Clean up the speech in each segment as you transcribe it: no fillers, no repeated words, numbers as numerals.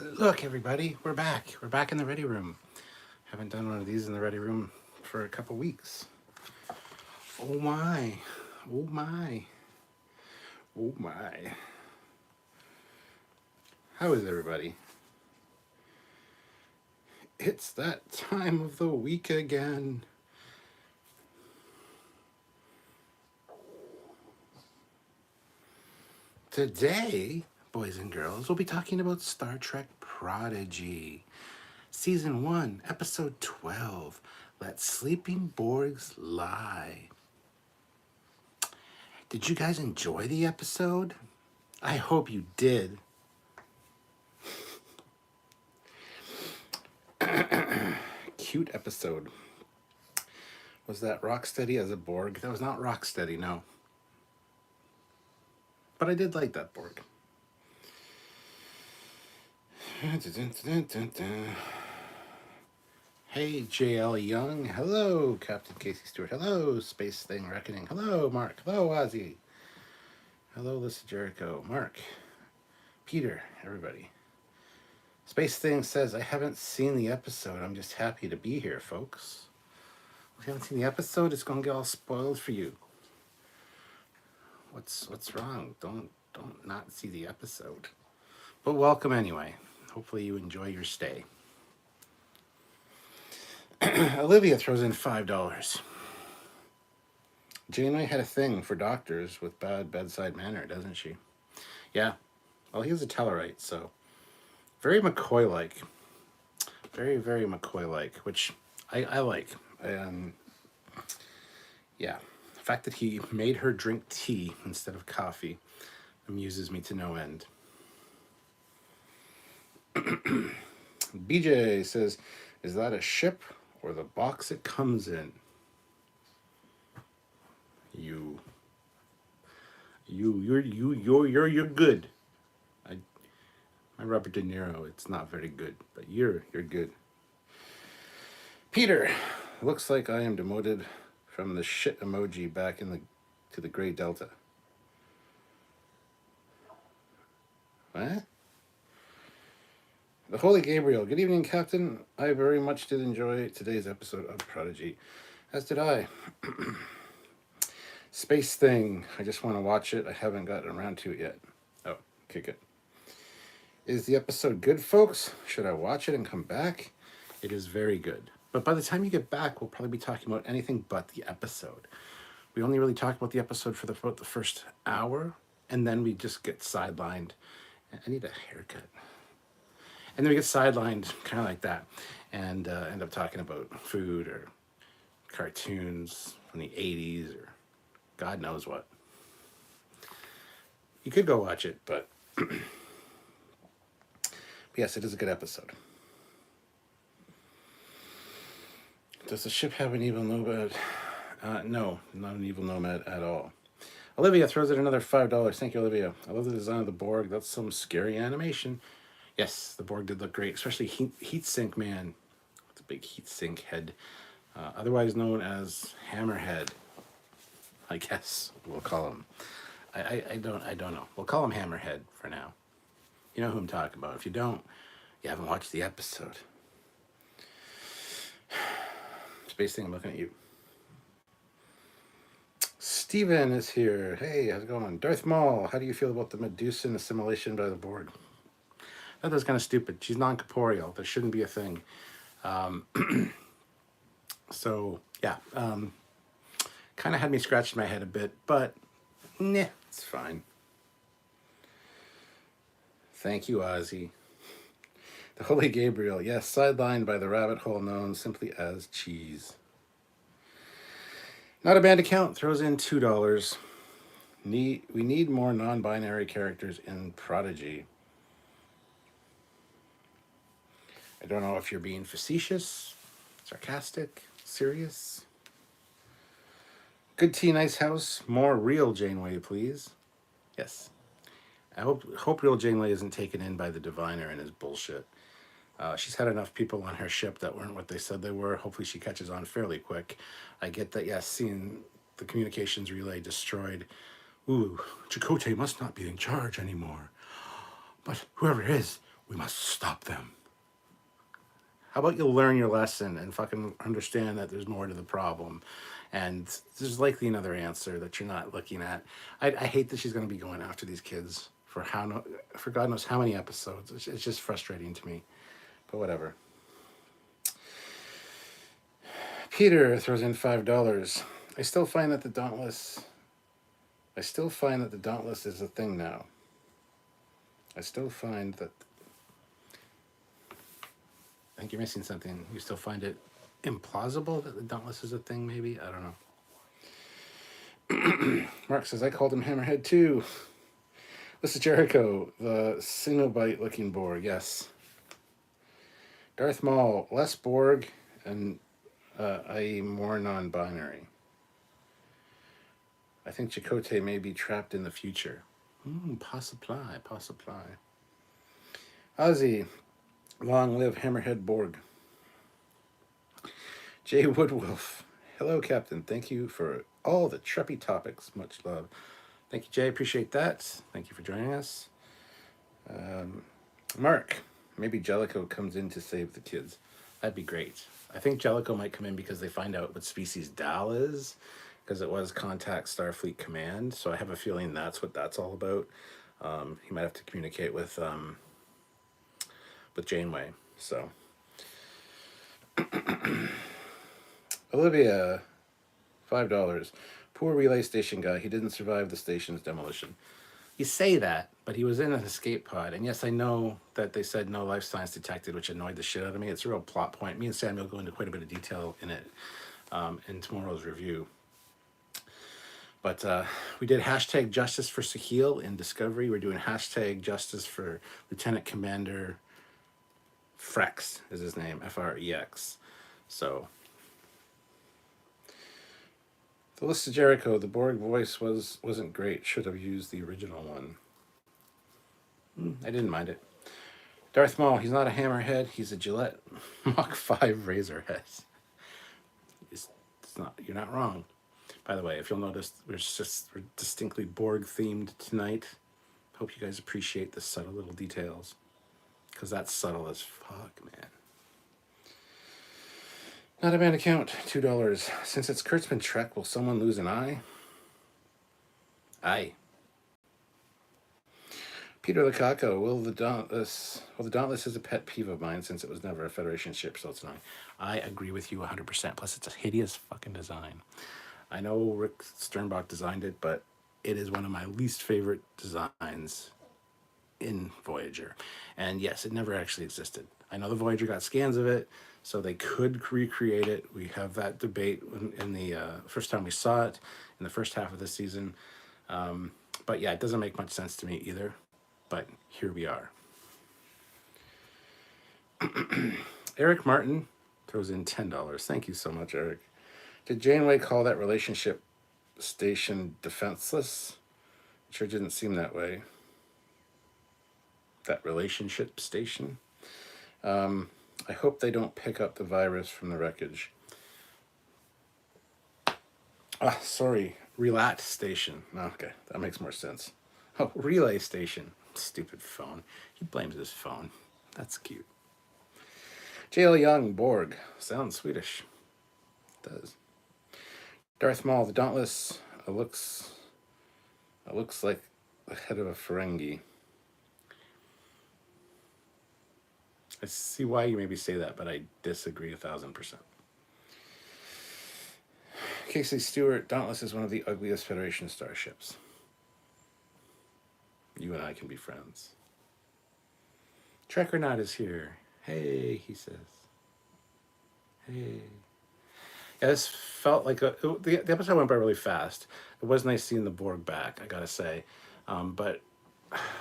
Look, everybody, we're back. We're back in the ready room. Haven't done one of these in the ready room for a couple weeks. Oh my. Oh my. Oh my. How is everybody? It's that time of the week again. Today, boys and girls, we'll be talking about Star Trek Prodigy. Season 1, Episode 12, Let Sleeping Borgs Lie. Did you guys enjoy the episode? I hope you did. Cute episode. Was that Rocksteady as a Borg? That was not Rocksteady, no. But I did like that Borg. Hey, JL Young. Hello, Captain Casey Stewart. Hello, Space Thing Reckoning. Hello, Mark. Hello, Ozzy. Hello, Lisa Jericho. Mark. Peter. Everybody. Space Thing says, I haven't seen the episode. I'm just happy to be here, folks. If you haven't seen the episode, it's going to get all spoiled for you. What's wrong? Don't not see the episode. But welcome anyway. Hopefully you enjoy your stay. Olivia throws in $5. Janeway had a thing for doctors with bad bedside manner, doesn't she? Yeah. Well, he was a Tellarite, so very McCoy-like. Very, very McCoy-like, which I like. Yeah. The fact that he made her drink tea instead of coffee amuses me to no end. BJ says, is that a ship or the box it comes in? You're good. My Robert De Niro, it's not very good, but you're good. Peter, looks like I am demoted from the shit emoji back to the gray delta. What? The Holy Gabriel. Good evening, Captain. I very much did enjoy today's episode of Prodigy, as did I. Space Thing. I just want to watch it. I haven't gotten around to it yet. Oh, kick it. Is the episode good, folks? Should I watch it and come back? It is very good. But by the time you get back, we'll probably be talking about anything but the episode. We only really talk about the episode for about the first hour, and then we just get sidelined. I need a haircut. And then we get sidelined kind of like that and end up talking about food or cartoons from the 80s or God knows what. You could go watch it, but yes, it is a good episode. Does the ship have an evil nomad? No, not an evil nomad at all. Olivia throws in another $5. Thank you, Olivia. I love the design of the Borg. That's some scary animation. Yes, the Borg did look great, especially Heat Sink Man. It's a big heat sink head, otherwise known as Hammerhead. I guess we'll call him. I don't know. We'll call him Hammerhead for now. You know who I'm talking about. If you don't, you haven't watched the episode. Space Thing, I'm looking at you. Steven is here. Hey, how's it going? Darth Maul, how do you feel about the Medusan assimilation by the Borg? That was kind of stupid. She's non-corporeal. That shouldn't be a thing. So, yeah. Kind of had me scratching my head a bit, but nah, it's fine. Thank you, Ozzy. The Holy Gabriel, yes, sidelined by the rabbit hole known simply as cheese. Not a band account throws in $2. We need more non-binary characters in Prodigy. I don't know if you're being facetious, sarcastic, serious. Good tea, nice house. More real Janeway, please. Yes. I hope real Janeway isn't taken in by the Diviner and his bullshit. She's had enough people on her ship that weren't what they said they were. Hopefully she catches on fairly quick. I get that, yes, seeing the communications relay destroyed. Ooh, Chakotay must not be in charge anymore. But whoever it is, We must stop them. How about you learn your lesson and fucking understand that there's more to the problem, and there's likely another answer that you're not looking at. I hate that she's going to be going after these kids for for God knows how many episodes. It's just frustrating to me, but whatever. Peter throws in $5. I still find that the Dauntless is a thing now. I still find that. I think you're missing something. You still find it implausible that the Dauntless is a thing, maybe? I don't know. Mark says, I called him Hammerhead too. This is Jericho, the Cenobite looking Borg, yes. Darth Maul, less Borg, and i.e. more non-binary. I think Chakotay may be trapped in the future. Possibly. Ozzy, long live Hammerhead Borg. Jay Woodwolf, hello, Captain. Thank you for all the Treppy topics. Much love. Thank you, Jay. Appreciate that. Thank you for joining us. Mark, maybe Jellicoe comes in to save the kids. That'd be great. I think Jellicoe might come in because they find out what species Dal is, because it was Contact Starfleet Command. So I have a feeling that's what that's all about. He might have to communicate with Janeway. So Olivia, $5. Poor relay station guy. He didn't survive the station's demolition. You say that, but he was in an escape pod. And yes, I know that they said no life signs detected, which annoyed the shit out of me. It's a real plot point. Me and Samuel go into quite a bit of detail in it in tomorrow's review. But we did hashtag justice for Sahil in Discovery. We're doing hashtag justice for Lieutenant Commander Frex is his name, Frex. So the list of Jericho, the Borg voice wasn't great. Should have used the original one. I didn't mind it. Darth Maul, he's not a hammerhead. He's a Gillette Mach 5 razor head. It's not. You're not wrong. By the way, if you'll notice, we're distinctly Borg themed tonight. Hope you guys appreciate the subtle little details, because that's subtle as fuck, man. Not a bad account, $2. Since it's Kurtzman Trek, will someone lose an eye? Aye. Peter Lukaku, the Dauntless is a pet peeve of mine since it was never a Federation ship, so it's not. I agree with you 100%. Plus, it's a hideous fucking design. I know Rick Sternbach designed it, but it is one of my least favorite designs in Voyager. And yes, it never actually existed. I know the Voyager got scans of it, so they could recreate it. We have that debate in the first time we saw it, in the first half of the season. But yeah, it doesn't make much sense to me either. But here we are. Eric Martin throws in $10. Thank you so much, Eric. Did Janeway call that relationship station defenseless? It sure didn't seem that way. That relationship station? I hope they don't pick up the virus from the wreckage. Sorry. Relat station. Okay, that makes more sense. Oh, relay station. Stupid phone. He blames his phone. That's cute. J.L. Young, Borg. Sounds Swedish. It does. Darth Maul, the Dauntless looks like the head of a Ferengi. I see why you maybe say that, but I disagree 1,000%. Casey Stewart, Dauntless is one of the ugliest Federation starships. You and I can be friends. Trekyards is here. Hey, he says. Hey. Yeah, this felt like the episode went by really fast. It was nice seeing the Borg back, I gotta say. But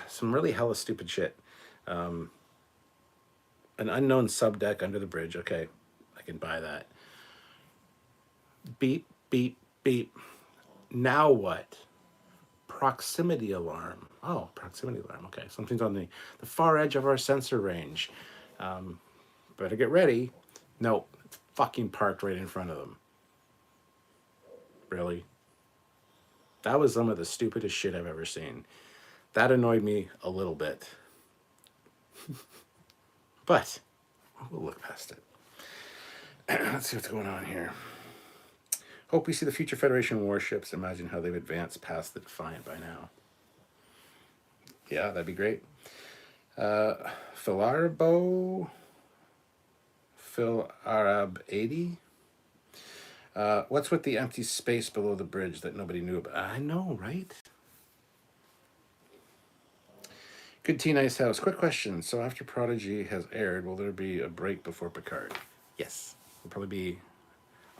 some really hella stupid shit. An unknown subdeck under the bridge. Okay, I can buy that. Beep, beep, beep. Now what? Proximity alarm. Oh, proximity alarm. Okay, something's on the far edge of our sensor range. Better get ready. No, it's fucking parked right in front of them. Really? That was some of the stupidest shit I've ever seen. That annoyed me a little bit. But we'll look past it. Let's see what's going on here. Hope we see the future Federation warships. Imagine how they've advanced past the Defiant by now. Yeah, that'd be great. Phil Arab 80. What's with the empty space below the bridge that nobody knew about? I know, right? Good Tea Nice House. Quick question. So after Prodigy has aired, will there be a break before Picard? Yes. It'll probably be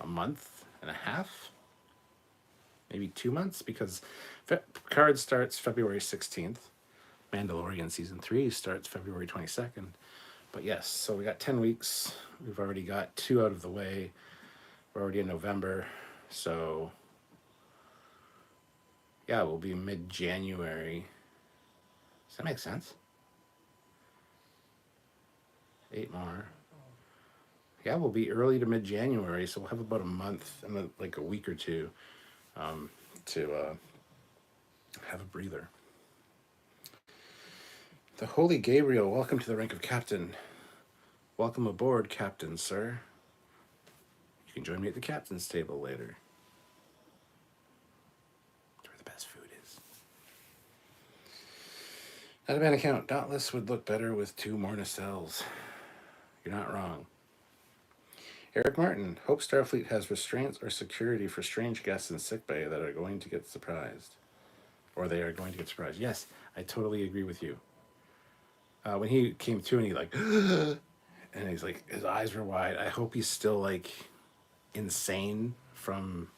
a month and a half. Maybe 2 months, because Picard starts February 16th. Mandalorian Season 3 starts February 22nd. But yes, so we got 10 weeks. We've already got 2 out of the way. We're already in November. So, yeah, we'll be mid-January. Does that make sense? 8 more. Yeah, we'll be early to mid-January, so we'll have about a month and like a week or two to have a breather. The Holy Gabriel, welcome to the rank of Captain. Welcome aboard, Captain, sir. You can join me at the captain's table later. That's where the best food is. Not a bad account. Dauntless would look better with 2 more nacelles. You're not wrong. Eric Martin, hope Starfleet has restraints or security for strange guests in sickbay that are going to get surprised. Or they are going to get surprised. Yes, I totally agree with you. When he came to and he like, and he's like, his eyes were wide. I hope he's still like insane from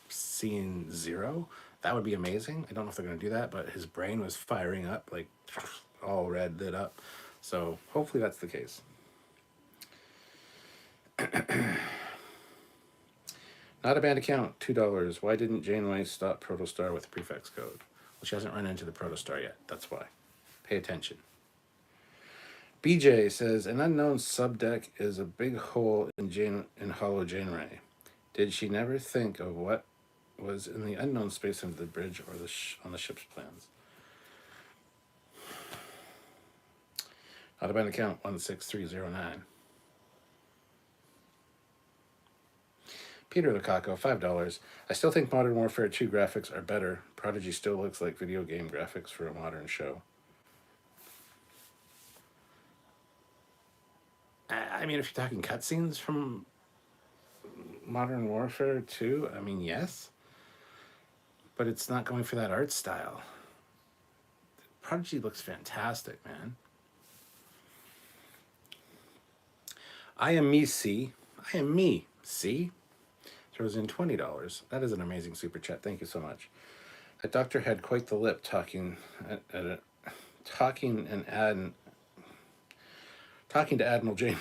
seeing Zero. That would be amazing. I don't know if they're going to do that, but his brain was firing up, like all red, lit up. So hopefully that's the case. Not a bad account, $2. Why didn't Janeway stop Protostar with the prefix code? Well, she hasn't run into the Protostar yet. That's why. Pay attention. BJ says, an unknown subdeck is a big hole in Hollow Janeway. Did she never think of what was in the unknown space under the bridge or on the ship's plans? Not a bad account, 16309. Peter Lukaku, $5. I still think Modern Warfare 2 graphics are better. Prodigy still looks like video game graphics for a modern show. I mean, if you're talking cutscenes from Modern Warfare 2, I mean, yes. But it's not going for that art style. Prodigy looks fantastic, man. I am me, C. I am me, C. Throws in $20. That is an amazing super chat. Thank you so much. That doctor had quite the lip talking to Admiral Janeway.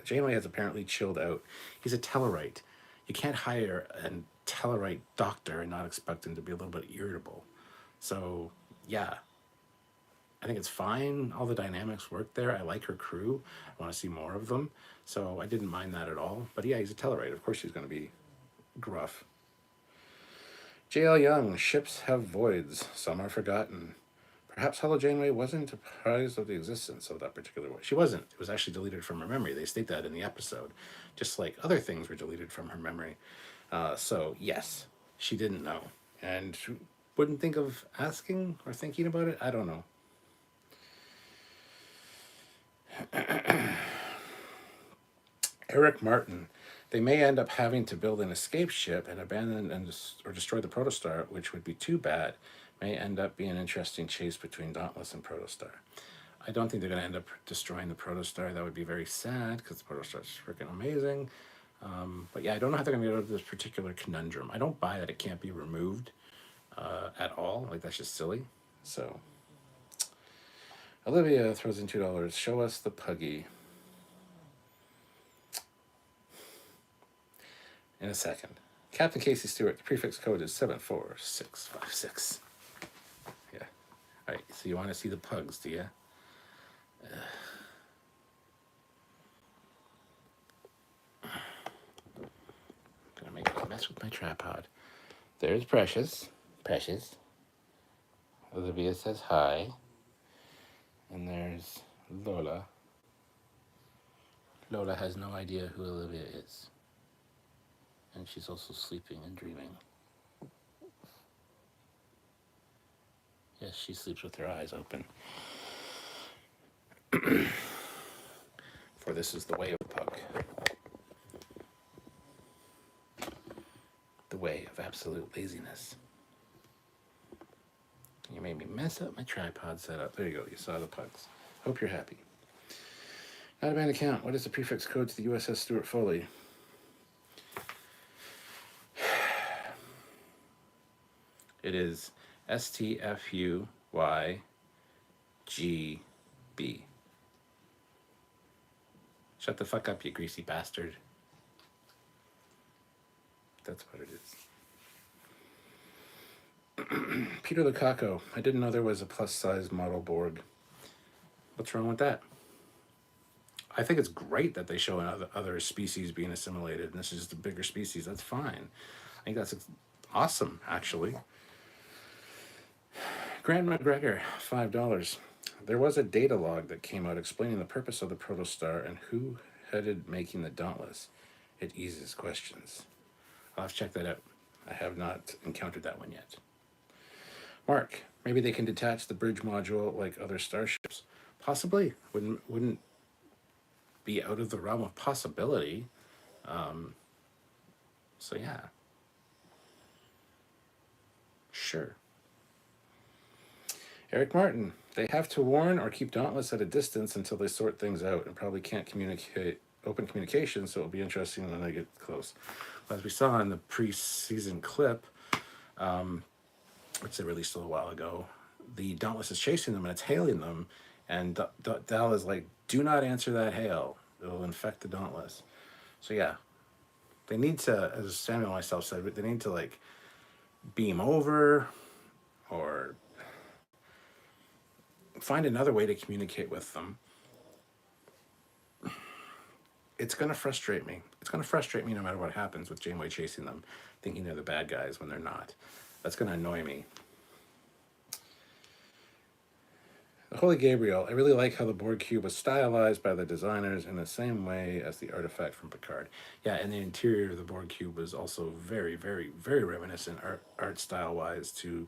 Janeway has apparently chilled out. He's a Tellarite. You can't hire a Tellarite doctor and not expect him to be a little bit irritable. So, yeah. I think it's fine. All the dynamics work there. I like her crew. I want to see more of them. So I didn't mind that at all. But yeah, he's a Tellarite. Of course she's going to be gruff. JL Young, ships have voids. Some are forgotten. Perhaps Hollow Janeway wasn't apprised of the existence of that particular void. She wasn't. It was actually deleted from her memory. They state that in the episode. Just like other things were deleted from her memory. So, yes, she didn't know. And she wouldn't think of asking or thinking about it. I don't know. Eric Martin. They may end up having to build an escape ship and abandon or destroy the Protostar, which would be too bad. May end up being an interesting chase between Dauntless and Protostar. I don't think they're going to end up destroying the Protostar. That would be very sad because the Protostar is freaking amazing. But yeah, I don't know how they're going to get out of this particular conundrum. I don't buy that it can't be removed at all. Like, that's just silly. So, Olivia throws in $2. Show us the Puggy. In a second. Captain Casey Stewart, the prefix code is 74656. Yeah. All right, so you want to see the pugs, do you? Gonna make a mess with my tripod. There's Precious. Precious. Olivia says hi. And there's there's Lola. Lola has no idea who Olivia is. And she's also sleeping and dreaming. Yes, she sleeps with her eyes open. For this is the way of Puck. The way of absolute laziness. You made me mess up my tripod setup. There you go, you saw the pugs. Hope you're happy. Not a band account. What is the prefix code to the USS Stuart Foley? It is STFUYGB. Shut the fuck up, you greasy bastard. That's what it is. Peter Lukaku. I didn't know there was a plus-size model Borg. What's wrong with that? I think it's great that they show other species being assimilated, and this is just a bigger species. That's fine. I think that's awesome, actually. Grant McGregor, $5. There was a data log that came out explaining the purpose of the protostar and who headed making the Dauntless. It eases questions. I'll have to check that out. I have not encountered that one yet. Mark, maybe they can detach the bridge module like other starships. Possibly. Wouldn't be out of the realm of possibility. So yeah. Sure. Eric Martin, they have to warn or keep Dauntless at a distance until they sort things out and probably can't communicate open communication, so it'll be interesting when they get close. As we saw in the pre-season clip, which they released a little while ago, the Dauntless is chasing them and it's hailing them, and Dal is like, do not answer that hail. It'll infect the Dauntless. So yeah, they need to, as Samuel and myself said, they need to like beam over or find another way to communicate with them. It's going to frustrate me. It's going to frustrate me no matter what happens with Janeway chasing them, thinking they're the bad guys when they're not. That's going to annoy me. The Holy Gabriel. I really like how the Borg cube was stylized by the designers in the same way as the artifact from Picard. Yeah, and the interior of the Borg cube was also very, very, very reminiscent art style-wise to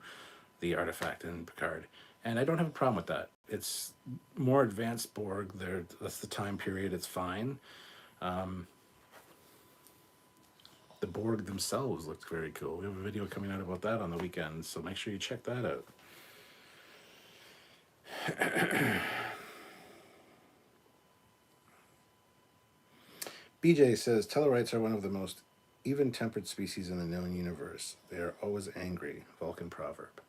the artifact in Picard. And I don't have a problem with that. It's more advanced Borg. That's the time period. It's fine. The Borg themselves looked very cool. We have a video coming out about that on the weekend, so make sure you check that out. BJ says, Tellarites are one of the most even-tempered species in the known universe. They are always angry. Vulcan proverb.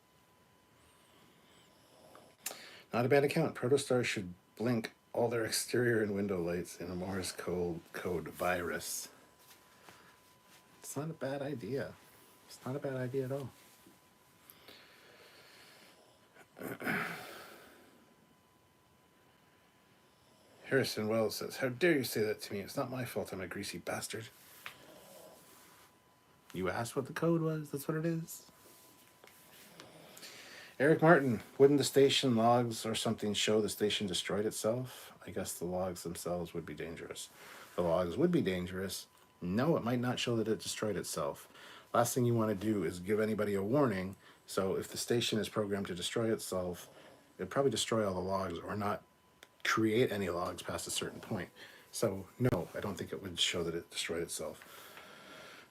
Not a bad account. Protostars should blink all their exterior and window lights in a Morse code virus. It's not a bad idea. It's not a bad idea at all. Harrison Wells says, how dare you say that to me? It's not my fault I'm a greasy bastard. You asked what the code was. That's what it is. Eric Martin, wouldn't the station logs or something show the station destroyed itself? I guess the logs themselves would be dangerous. The logs would be dangerous. No, it might not show that it destroyed itself. Last thing you want to do is give anybody a warning. So if the station is programmed to destroy itself, it'd probably destroy all the logs or not create any logs past a certain point. So no, I don't think it would show that it destroyed itself.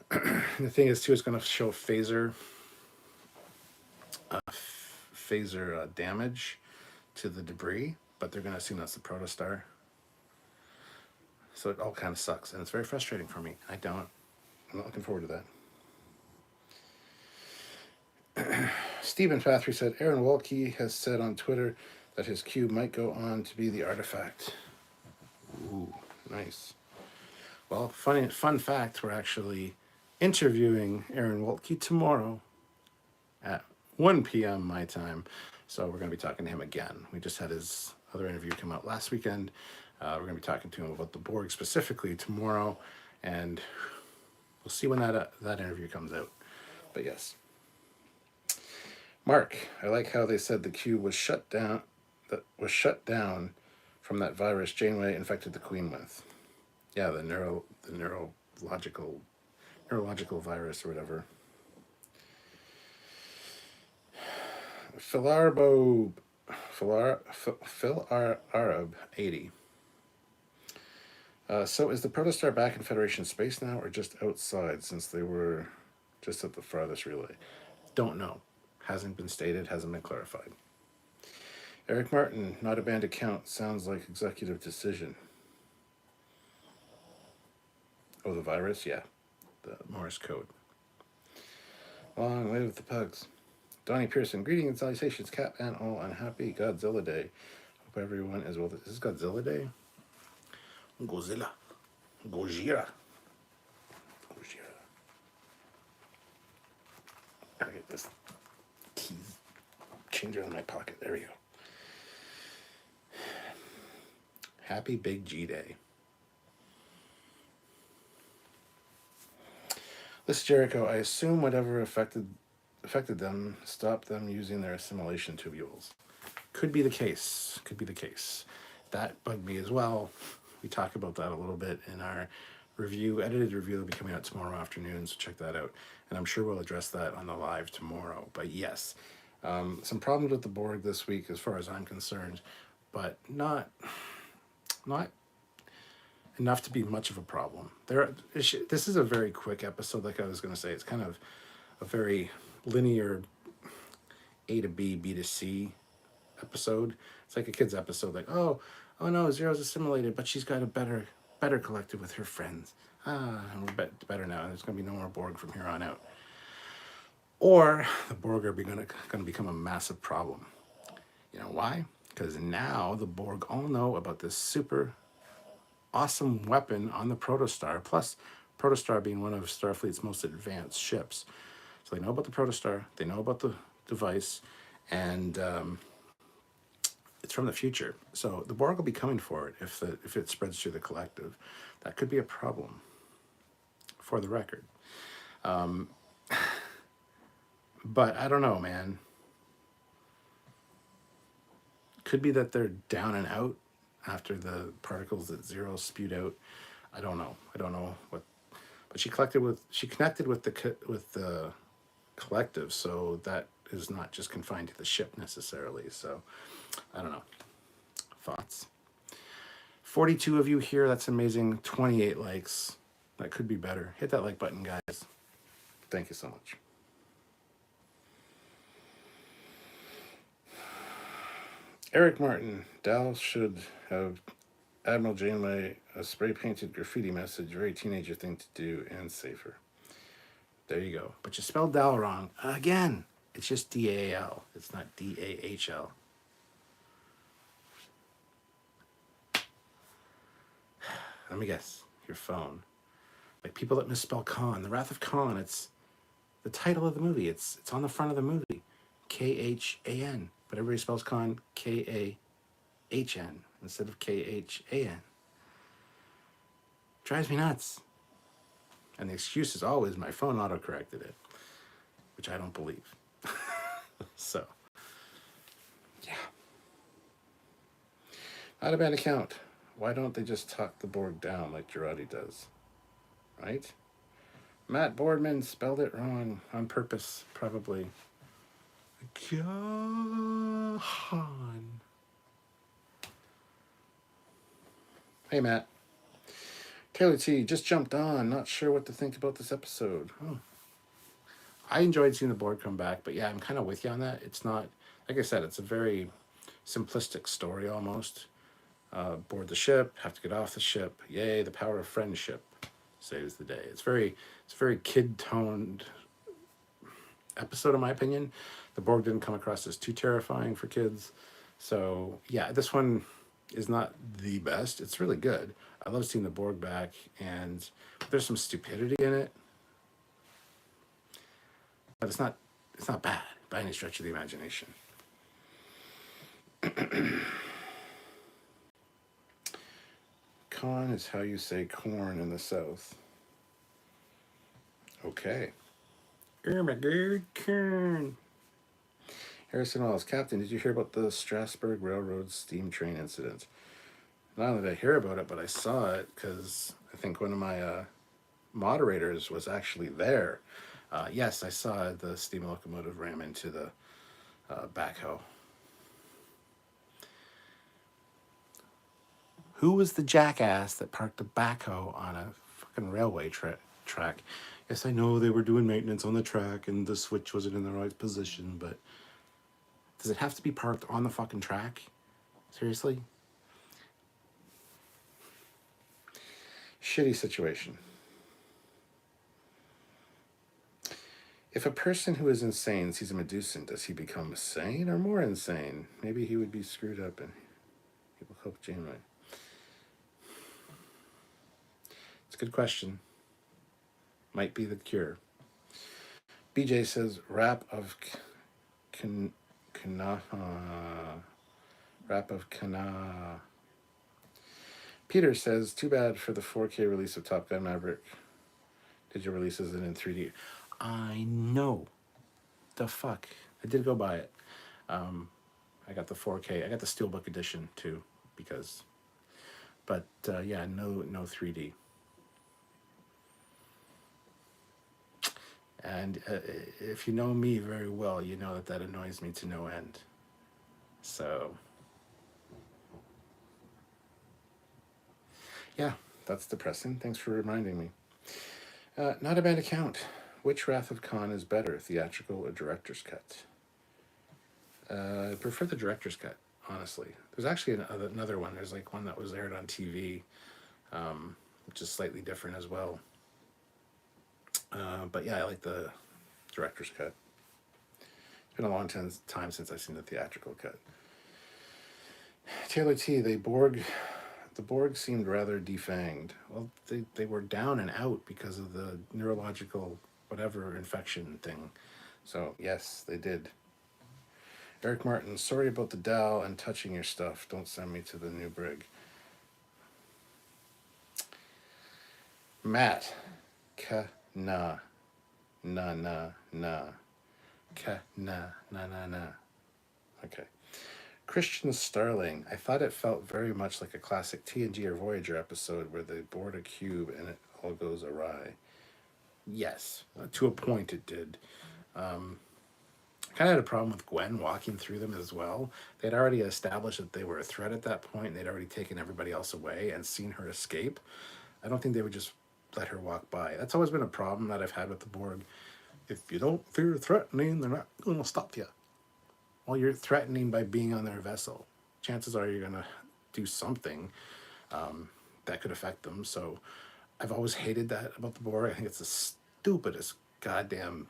The thing is too, it's going to show phaser damage to the debris, but they're going to assume that's the protostar. So it all kind of sucks, and it's very frustrating for me. I'm not looking forward to that. Stephen Pathry said, Aaron Walke has said on Twitter that his cube might go on to be the artifact. Ooh, nice. Well, fun fact, we're actually interviewing Aaron Walke tomorrow at 1 p.m. my time. So we're going to be talking to him again. We just had his other interview come out last weekend. We're going to be talking to him about the Borg specifically tomorrow, and we'll see when that interview comes out. But yes. Mark, I like how they said the cube was shut down. That was shut down from that virus Janeway infected the Queen with. Yeah, the neurological virus or whatever. Phil Arab 80. So is the Protostar back in Federation space now, or just outside, since they were just at the farthest relay? Don't know. Hasn't been stated, hasn't been clarified. Eric Martin, not a band account, sounds like executive decision. Oh, the virus? Yeah. The Morse code. Long live the pugs. Donnie Pearson, greetings and salutations, Cap and all, and happy Godzilla Day. Hope everyone is well. Is this Godzilla Day? Godzilla. Gojira. Gojira. Gotta get this key changer in my pocket. There we go. Happy Big G Day. This Jericho, I assume whatever affected them stopped them using their assimilation tubules. Could be the case. Could be the case. That bugged me as well. We talk about that a little bit in our review, edited review that'll be coming out tomorrow afternoon, so check that out. And I'm sure we'll address that on the live tomorrow. But yes, some problems with the Borg this week as far as I'm concerned, but not enough to be much of a problem. This is a very quick episode, like I was going to say. It's kind of a very linear A to B, B to C episode. It's like a kid's episode, like, oh no, Zero's assimilated, but she's got a better collective with her friends. And we're better now. There's going to be no more Borg from here on out. Or the Borg are going to become a massive problem. You know why? Because now the Borg all know about this super awesome weapon on the Protostar, plus Protostar being one of Starfleet's most advanced ships. So they know about the Protostar, they know about the device, and it's from the future. So the Borg will be coming for it if it spreads through the collective. That could be a problem, for the record. But I don't know, man. Could be that they're down and out after the particles that Zero spewed out. I don't know what. But she connected with the collective, so that is not just confined to the ship necessarily. So I don't know. Thoughts? 42 of you here. That's amazing. 28 likes. That could be better. Hit that like button, guys. Thank you so much. Eric Martin. Dal should have Admiral Janeway a spray-painted graffiti message. Very teenager thing to do and safer. There you go. But you spelled Dal wrong. Again. It's just D-A-L. It's not D-A-H-L. Let me guess. Your phone. Like people that misspell Khan. The Wrath of Khan. It's the title of the movie. It's on the front of the movie. K-H-A-N. But everybody spells Khan K-A-H-N instead of K-H-A-N. Drives me nuts. And the excuse is always my phone auto-corrected it, which I don't believe. So, yeah. Not a bad account. Why don't they just talk the Borg down like Girardi does? Right? Matt Boardman spelled it wrong on purpose, probably. Khan. Hey, Matt. Taylor T just jumped on. Not sure what to think about this episode. Oh. I enjoyed seeing the Borg come back, but yeah, I'm kind of with you on that. It's not, like I said, it's a very simplistic story almost. Board the ship, have to get off the ship. Yay, the power of friendship saves the day. It's very kid-toned episode, in my opinion. The Borg didn't come across as too terrifying for kids. So, yeah, this one is not the best. It's really good. I love seeing the Borg back, and there's some stupidity in it. But it's not bad by any stretch of the imagination. Con is how you say corn in the South. Okay. Oh my God, corn. Harrison Wells, Captain, did you hear about the Strasbourg Railroad steam train incident? Not only did I hear about it, but I saw it because I think one of my moderators was actually there. Yes, I saw the steam locomotive ram into the backhoe. Who was the jackass that parked a backhoe on a fucking railway track? Yes, I know they were doing maintenance on the track and the switch wasn't in the right position, but does it have to be parked on the fucking track? Seriously? Shitty situation. If a person who is insane sees a Medusan, does he become sane or more insane? Maybe he would be screwed up and he will help Janeway. It's a good question. Might be the cure. BJ says, rap of Rap of Kana. Peter says, too bad for the 4K release of Top Gun Maverick. Digital releases it in 3D. I know. The fuck. I did go buy it. I got the 4K. I got the Steelbook edition too, because. But yeah, no 3D. And if you know me very well, you know that annoys me to no end. So. Yeah, that's depressing. Thanks for reminding me. Not a bad account. Which Wrath of Khan is better, theatrical or director's cut? I prefer the director's cut, honestly. There's actually another one. There's like one that was aired on TV, which is slightly different as well. But yeah, I like the director's cut. It's been a long time since I've seen the theatrical cut. Taylor T, the Borg seemed rather defanged. Well, they were down and out because of the neurological whatever infection thing. So yes, they did. Eric Martin, sorry about the Dow and touching your stuff. Don't send me to the new brig. Matt, na, na. Okay. Christian Starling, I thought it felt very much like a classic TNG or Voyager episode where they board a cube and it all goes awry. Yes, to a point it did. I kind of had a problem with Gwen walking through them as well. They'd already established that they were a threat at that point, and they'd already taken everybody else away and seen her escape. I don't think they would just let her walk by. That's always been a problem that I've had with the Borg. If you don't fear threatening, they're not going to stop you. Well, you're threatening by being on their vessel. Chances are you're going to do something that could affect them. So I've always hated that about the Borg. I think it's the stupidest goddamn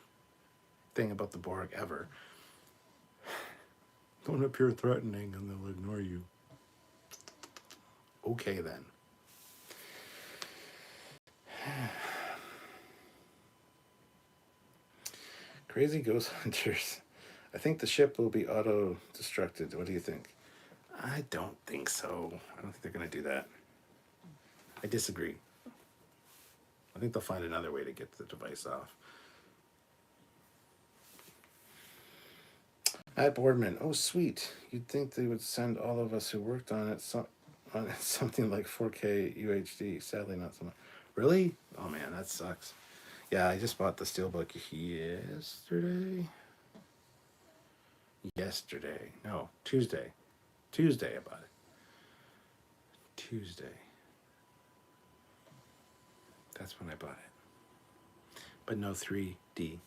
thing about the Borg ever. Don't appear threatening and they'll ignore you. Okay then. Crazy Ghost Hunters. I think the ship will be auto-destructed. What do you think? I don't think so. I don't think they're going to do that. I disagree. I think they'll find another way to get the device off. At Boardman, oh sweet. You'd think they would send all of us who worked on it something like 4K UHD. Sadly, not so much. Really? Oh man, that sucks. Yeah, I just bought the Steelbook yesterday. No, Tuesday. Tuesday I bought it. Tuesday. That's when I bought it. But no 3D.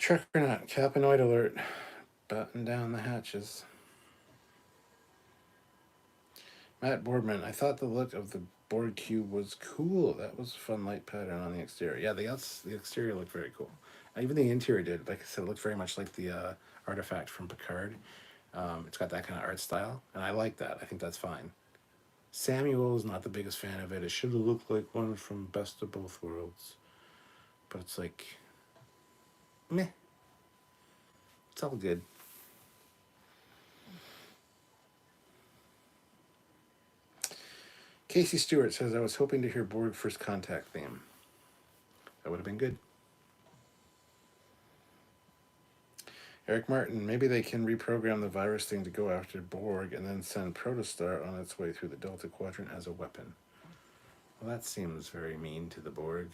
Trekyards, Capanoid alert. Batten down the hatches. Matt Boardman, I thought the look of the Borg cube was cool. That was a fun light pattern on the exterior. Yeah, the exterior looked very cool. Even the interior did. Like I said, it looked very much like the artifact from Picard. It's got that kind of art style, and I like that. I think that's fine. Samuel is not the biggest fan of it. It should have looked like one from Best of Both Worlds. But it's like, meh. It's all good. Casey Stewart says, I was hoping to hear Borg First Contact theme. That would have been good. Eric Martin, maybe they can reprogram the virus thing to go after Borg and then send Protostar on its way through the Delta Quadrant as a weapon. Well, that seems very mean to the Borg.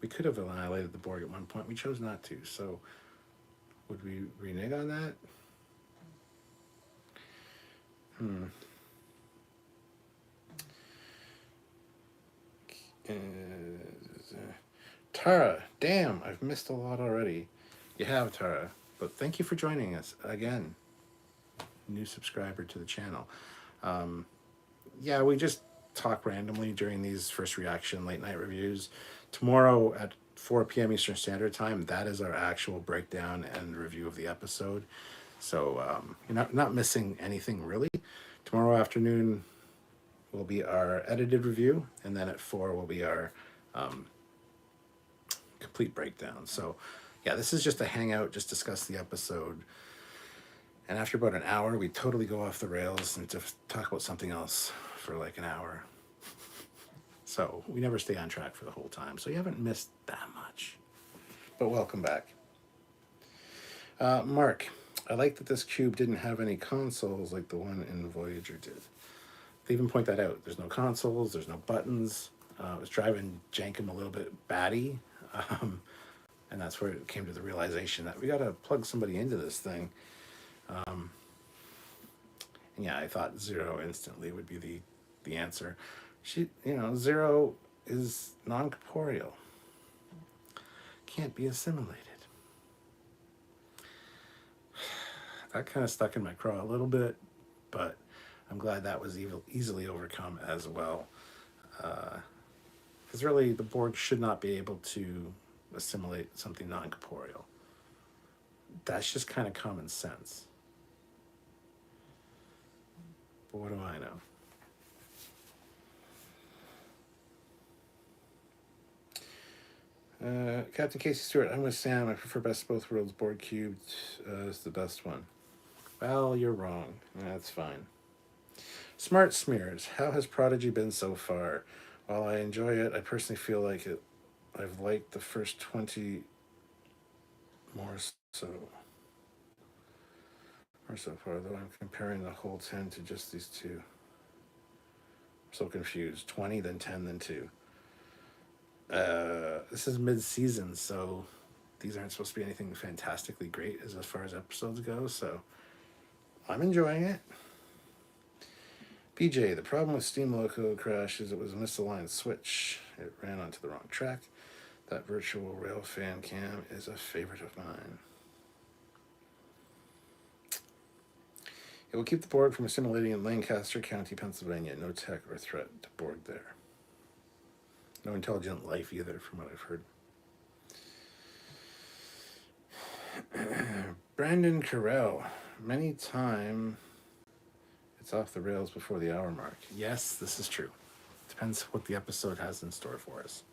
We could have annihilated the Borg at one point. We chose not to, so would we renege on that? Tara, damn, I've missed a lot already. You have, Tara, but thank you for joining us again. New subscriber to the channel. Yeah, we just talk randomly during these first reaction late night reviews. Tomorrow at 4 p.m. Eastern Standard Time, that is our actual breakdown and review of the episode. So you're not missing anything really. Tomorrow afternoon will be our edited review, and then at 4 will be our complete breakdown. So yeah, this is just a hangout, just discuss the episode. And after about an hour, we totally go off the rails and just talk about something else for like an hour. So we never stay on track for the whole time. So you haven't missed that much. But welcome back. Mark, I like that this cube didn't have any consoles like the one in Voyager did. They even point that out. There's no consoles, there's no buttons. It was driving Jankum a little bit batty. And that's where it came to the realization that we got to plug somebody into this thing. And yeah, I thought Zero instantly would be the answer. Zero is non-corporeal. Can't be assimilated. That kind of stuck in my craw a little bit, but I'm glad that was easily overcome as well. Because really, the Borg should not be able to assimilate something non-corporeal. That's just kind of common sense. But what do I know? Captain Casey Stewart, I'm with Sam. I prefer Best of Both Worlds. Borg Cubed is the best one. Well, you're wrong. That's fine. Smart Smears, how has Prodigy been so far? While I enjoy it, I personally feel like I've liked the first 20 more so far, though I'm comparing the whole 10 to just these two. I'm so confused. 20, then 10, then 2. This is mid-season, so these aren't supposed to be anything fantastically great as far as episodes go, so I'm enjoying it. PJ, the problem with Steam Loco Crash is it was a misaligned switch. It ran onto the wrong track. That virtual rail fan cam is a favorite of mine. It will keep the Borg from assimilating in Lancaster County, Pennsylvania. No tech or threat to Borg there. No intelligent life either, from what I've heard. Brandon Carell. Many time it's off the rails before the hour mark. Yes, this is true. Depends what the episode has in store for us.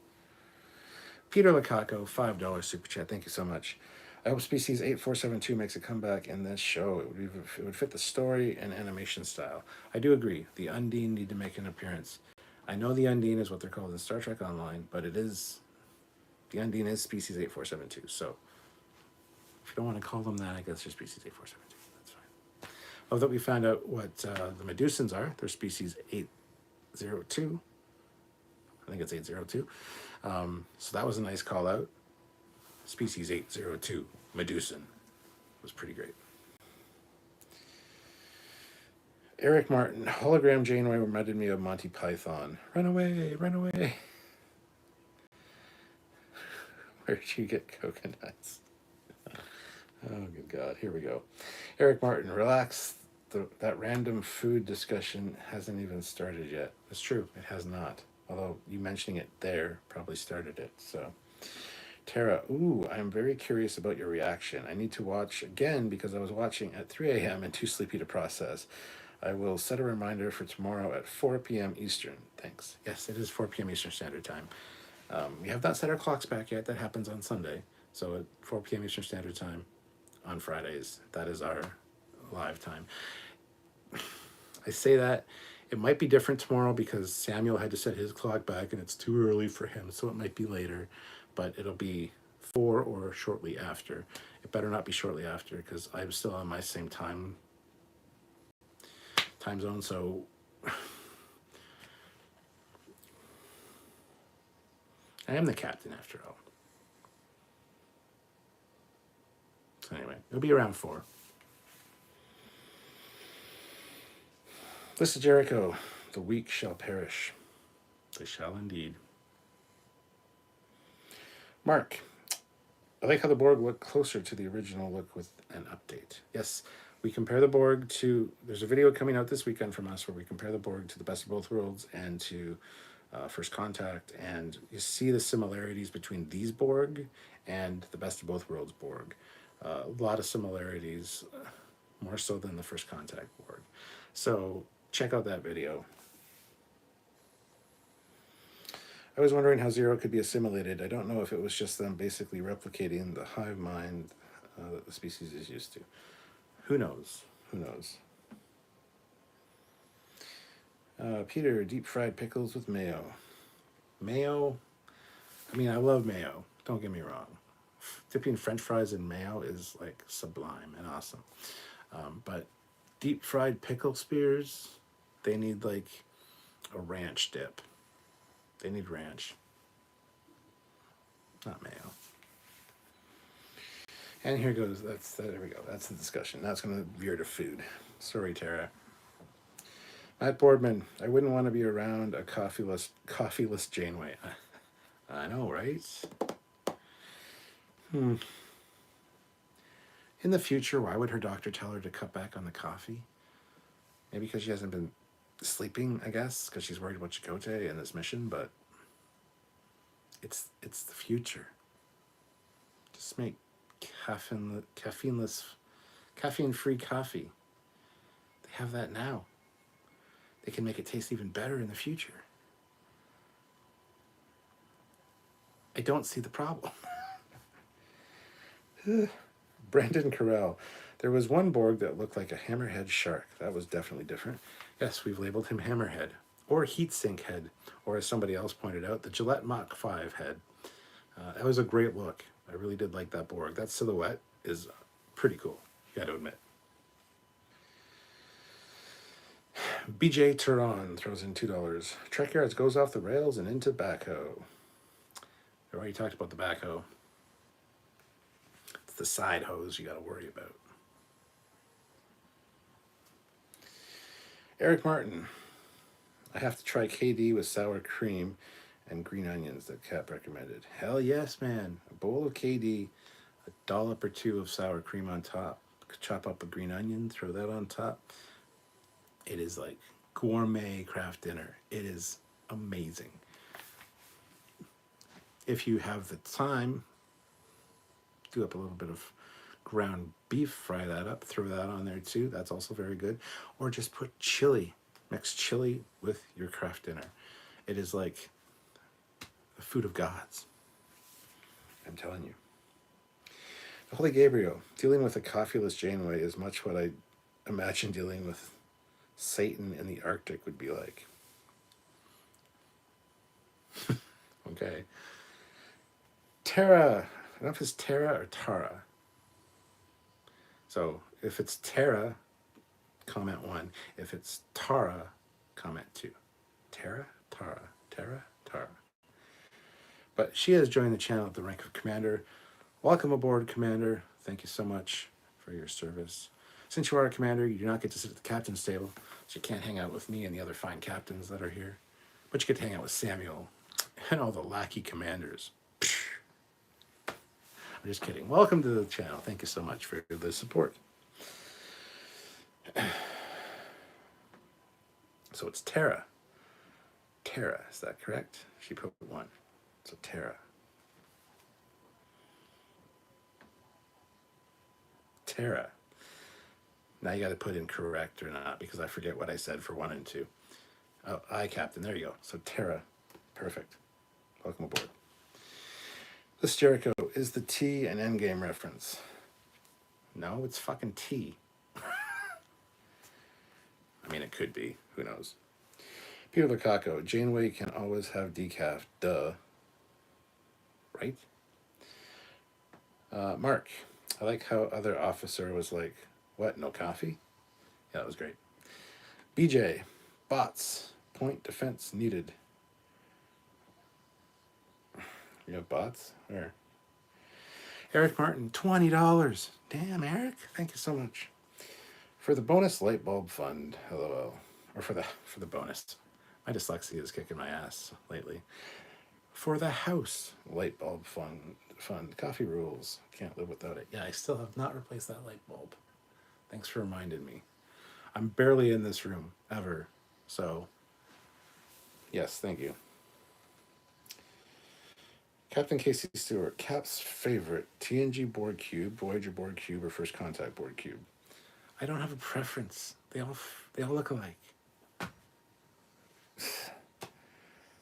Peter Lacaco, $5 super chat. Thank you so much. I hope Species 8472 makes a comeback in this show. It would fit the story and animation style. I do agree. The Undine need to make an appearance. I know the Undine is what they're called in Star Trek Online, but the Undine is Species 8472. So if you don't want to call them that, I guess they're Species 8472. That's fine. Although we found out what the Medusans are. They're Species 802. I think it's 802. So that was a nice call out. Species 802, Medusan, was pretty great. Eric Martin, hologram Janeway reminded me of Monty Python. Run away, run away. Where'd you get coconuts? Oh, good God, here we go. Eric Martin, relax. That random food discussion hasn't even started yet. It's true, it has not. Although you mentioning it there probably started it, so. Tara, I'm very curious about your reaction. I need to watch again because I was watching at 3 a.m. and too sleepy to process. I will set a reminder for tomorrow at 4 p.m. Eastern. Thanks. Yes, it is 4 p.m. Eastern Standard Time. We have not set our clocks back yet. That happens on Sunday. So at 4 p.m. Eastern Standard Time on Fridays, that is our live time. I say that. It might be different tomorrow because Samuel had to set his clock back and it's too early for him, so it might be later. But it'll be before or shortly after. It better not be shortly after because I'm still on my same time zone. So I am the captain after all. So anyway, it'll be around 4. This is Jericho. The weak shall perish. They shall indeed. Mark, I like how the Borg look closer to the original look with an update. Yes, we compare the Borg to... There's a video coming out this weekend from us where we compare the Borg to the Best of Both Worlds and to First Contact, and you see the similarities between these Borg and the Best of Both Worlds Borg. A lot of similarities, more so than the First Contact Borg. So check out that video. I was wondering how Zero could be assimilated. I don't know if it was just them basically replicating the hive mind that the species is used to. Who knows? Who knows? Peter, deep fried pickles with mayo. Mayo? I mean, I love mayo. Don't get me wrong. Dipping French fries in mayo is like sublime and awesome. But deep fried pickle spears, they need like a ranch dip. They need ranch, not mayo. And here goes, there we go. That's the discussion. Now it's going to veer to food. Sorry, Tara. Matt Boardman, I wouldn't want to be around a coffeeless Janeway. I know, right? In the future, why would her doctor tell her to cut back on the coffee? Maybe because she hasn't been sleeping, I guess, because she's worried about Chakotay and this mission, but it's the future. Just make caffeine-free coffee. They have that now. They can make it taste even better in the future. I don't see the problem. Brandon Carell. There was one Borg that looked like a hammerhead shark. That was definitely different. Yes, we've labeled him Hammerhead, or Heatsink Head, or as somebody else pointed out, the Gillette Mach 5 head. That was a great look. I really did like that Borg. That silhouette is pretty cool, you got to admit. BJ Turan throws in $2. Trekyards goes off the rails and into backhoe. I already talked about the backhoe. It's the side hose you got to worry about. Eric Martin. I have to try KD with sour cream and green onions that Cap recommended. Hell yes, man. A bowl of KD, a dollop or 2 of sour cream on top. Chop up a green onion, throw that on top. It is like gourmet craft dinner. It is amazing. If you have the time, do up a little bit of ground beef, fry that up, throw that on there too. That's also very good. Or just put chili, mix chili with your craft dinner. It is like the food of gods. I'm telling you. The Holy Gabriel, dealing with a coffeeless Janeway is much what I imagine dealing with Satan in the Arctic would be like. Okay. Tara. I don't know if it's Tara or Tara. So if it's Tara, comment 1. If it's Tara, comment 2. Tara, Tara, Tara, Tara. But she has joined the channel at the rank of Commander. Welcome aboard, Commander. Thank you so much for your service. Since you are a Commander, you do not get to sit at the Captain's table, so you can't hang out with me and the other fine captains that are here. But you get to hang out with Samuel and all the lackey commanders. I'm just kidding. Welcome to the channel. Thank you so much for the support. So it's Tara. Tara, is that correct? She put 1. So Tara. Tara. Now you got to put in correct or not because I forget what I said for 1 and 2. Oh, aye, Captain. There you go. So Tara. Perfect. Welcome aboard. This Jericho is the T and Endgame reference. No, it's fucking T. I mean, it could be. Who knows? Peter Lukaku. Janeway can always have decaf. Duh. Right? Mark, I like how other officer was like, what, no coffee? Yeah, that was great. BJ, bots, point defense needed. You have bots? Where? Eric Martin, $20. Damn, Eric, thank you so much. For the bonus light bulb fund, LOL. Or for the bonus. My dyslexia is kicking my ass lately. For the house light bulb fund. Coffee rules. Can't live without it. Yeah, I still have not replaced that light bulb. Thanks for reminding me. I'm barely in this room, ever. So, yes, thank you. Captain Casey Stewart, Cap's favorite, TNG Borg Cube, Voyager Borg Cube, or First Contact Borg Cube? I don't have a preference. They all look alike.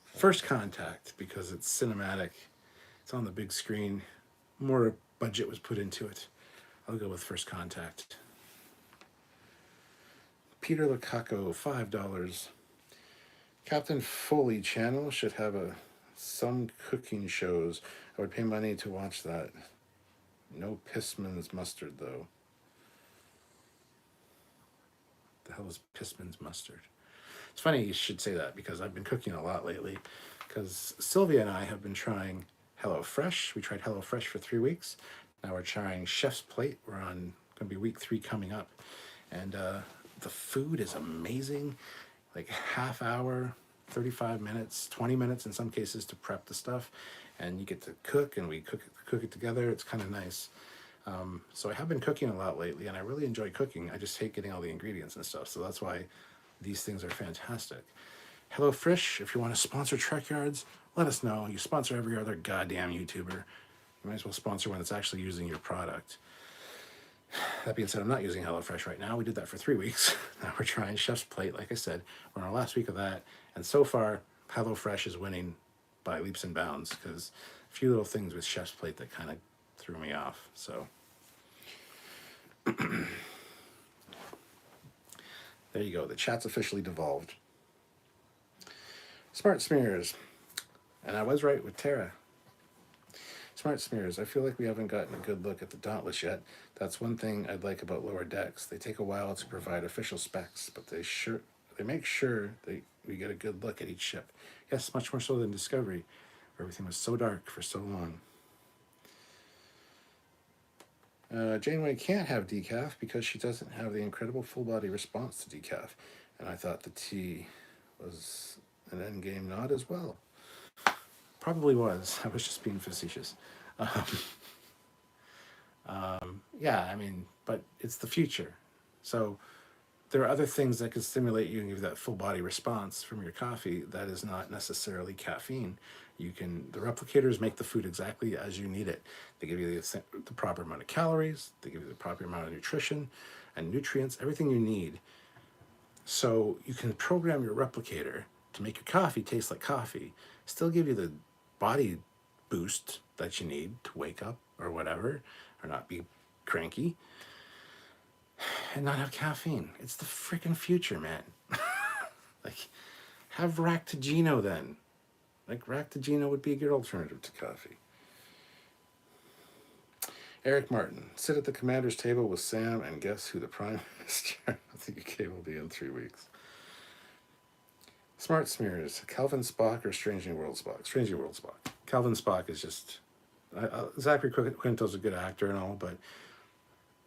First Contact, because it's cinematic. It's on the big screen. More budget was put into it. I'll go with First Contact. Peter Lukaku, $5. Captain Foley channel should have some cooking shows. I would pay money to watch that. No Pissman's mustard, though. The hell is Pissman's mustard? It's funny you should say that because I've been cooking a lot lately. Because Sylvia and I have been trying HelloFresh. We tried HelloFresh for 3 weeks. Now we're trying Chef's Plate. We're on going to be week 3 coming up, and the food is amazing. Like half hour, 35 minutes, 20 minutes in some cases to prep the stuff, and you get to cook, and we cook it together. It's kind of nice. So I have been cooking a lot lately, and I really enjoy cooking. I just hate getting all the ingredients and stuff. So that's why these things are fantastic. HelloFresh, if you want to sponsor Trekyards, let us know. You sponsor every other goddamn YouTuber. You might as well sponsor one that's actually using your product. That being said, I'm not using HelloFresh right now. We did that for 3 weeks. Now we're trying Chef's Plate. Like I said, we're on our last week of that. And so far, HelloFresh is winning by leaps and bounds because a few little things with Chef's Plate that kind of threw me off. So there you go. The chat's officially devolved. Smart Smears. And I was right with Tara. Smart Smears. I feel like we haven't gotten a good look at the Dauntless yet. That's one thing I'd like about Lower Decks. They take a while to provide official specs, but they make sure we get a good look at each ship. Yes, much more so than Discovery, where everything was so dark for so long. Janeway can't have decaf because she doesn't have the incredible full body response to decaf. And I thought the tea was an endgame nod as well. Probably was. I was just being facetious. Yeah, I mean, but it's the future. So there are other things that can stimulate you and give you that full body response from your coffee that is not necessarily caffeine. The replicators make the food exactly as you need it. They give you the proper amount of calories, they give you the proper amount of nutrition and nutrients, everything you need. So you can program your replicator to make your coffee taste like coffee, still give you the body boost that you need to wake up or whatever, or not be cranky, and not have caffeine. It's the freaking future, man. Like, have Ractigino then. Like, Ractigino would be a good alternative to coffee. Eric Martin, sit at the commander's table with Sam and guess who the Prime Minister of the UK will be in 3 weeks. Smart Smears, Calvin Spock or Strange New World Spock? Strange New World Spock. Calvin Spock is just... Zachary Quinto's a good actor and all, but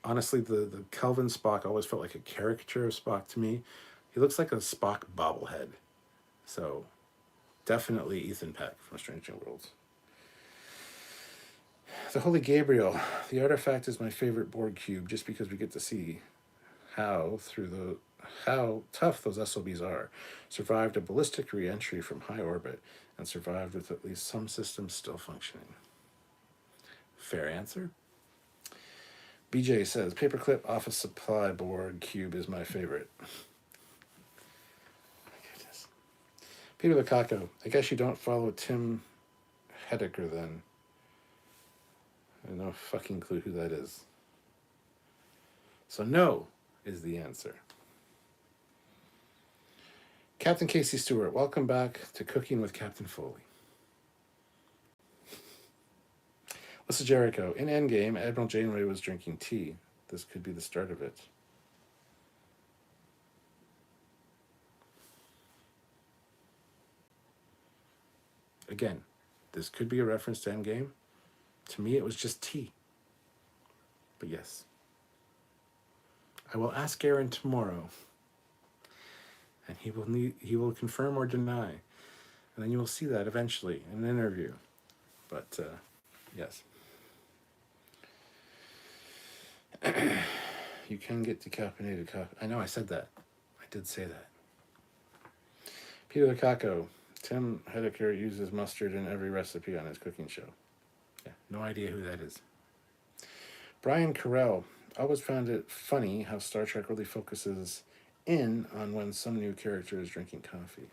honestly, the Calvin Spock always felt like a caricature of Spock to me. He looks like a Spock bobblehead. So, definitely Ethan Peck from Strange New Worlds. The Holy Gabriel. The artifact is my favorite Borg cube just because we get to see how tough those SOBs are. Survived a ballistic re-entry from high orbit and survived with at least some systems still functioning. Fair answer. BJ says, Paperclip Office Supply Borg cube is my favorite. Peter Lukaku, I guess you don't follow Tim Hedeker then. I have no fucking clue who that is. So no is the answer. Captain Casey Stewart, welcome back to Cooking with Captain Foley. This is Jericho. In Endgame, Admiral Janeway was drinking tea. This could be the start of it. Again, this could be a reference to Endgame. To me, it was just tea. But yes. I will ask Aaron tomorrow. And he will confirm or deny. And then you will see that eventually in an interview. But, yes. You can get decaffeinated coffee. I know I said that. I did say that. Peter Lukaku. Tim Heidecker uses mustard in every recipe on his cooking show. Yeah, no idea who that is. Brian Carell. I always found it funny how Star Trek really focuses in on when some new character is drinking coffee.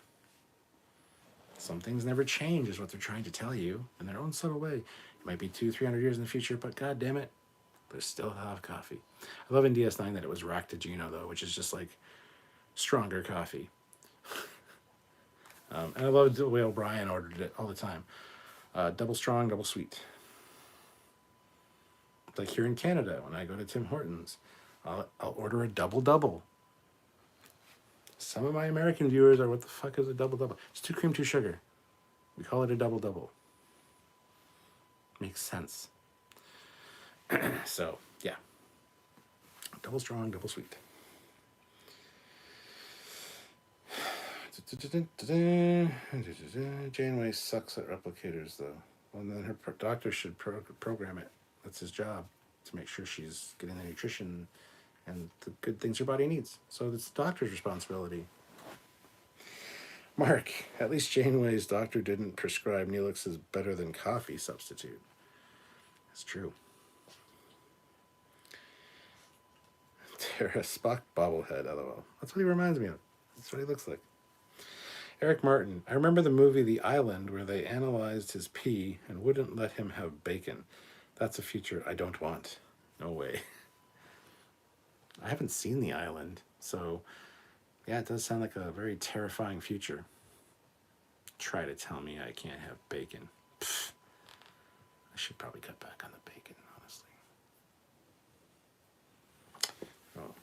Some things never change is what they're trying to tell you in their own subtle way. It might be 200-300 years in the future, but god damn it, they still have coffee. I love in DS9 that it was Ractigino though, which is just like stronger coffee. And I love the way O'Brien ordered it all the time. Double strong, double sweet. Like here in Canada, when I go to Tim Hortons, I'll order a double-double. Some of my American viewers are, what the fuck is a double-double? It's 2 cream, 2 sugar. We call it a double-double. Makes sense. So, yeah. Double strong, double sweet. Janeway sucks at replicators, though. Well, then her doctor should program it. That's his job, to make sure she's getting the nutrition and the good things her body needs. So it's the doctor's responsibility. Mark, at least Janeway's doctor didn't prescribe Neelix's better than coffee substitute. That's true. Tara Spock bobblehead, lol. That's what he reminds me of. That's what he looks like. Eric Martin. I remember the movie The Island where they analyzed his pee and wouldn't let him have bacon. That's a future I don't want. No way. I haven't seen The Island, so yeah, it does sound like a very terrifying future. Try to tell me I can't have bacon. Pfft. I should probably cut back on the bacon, honestly. Oh.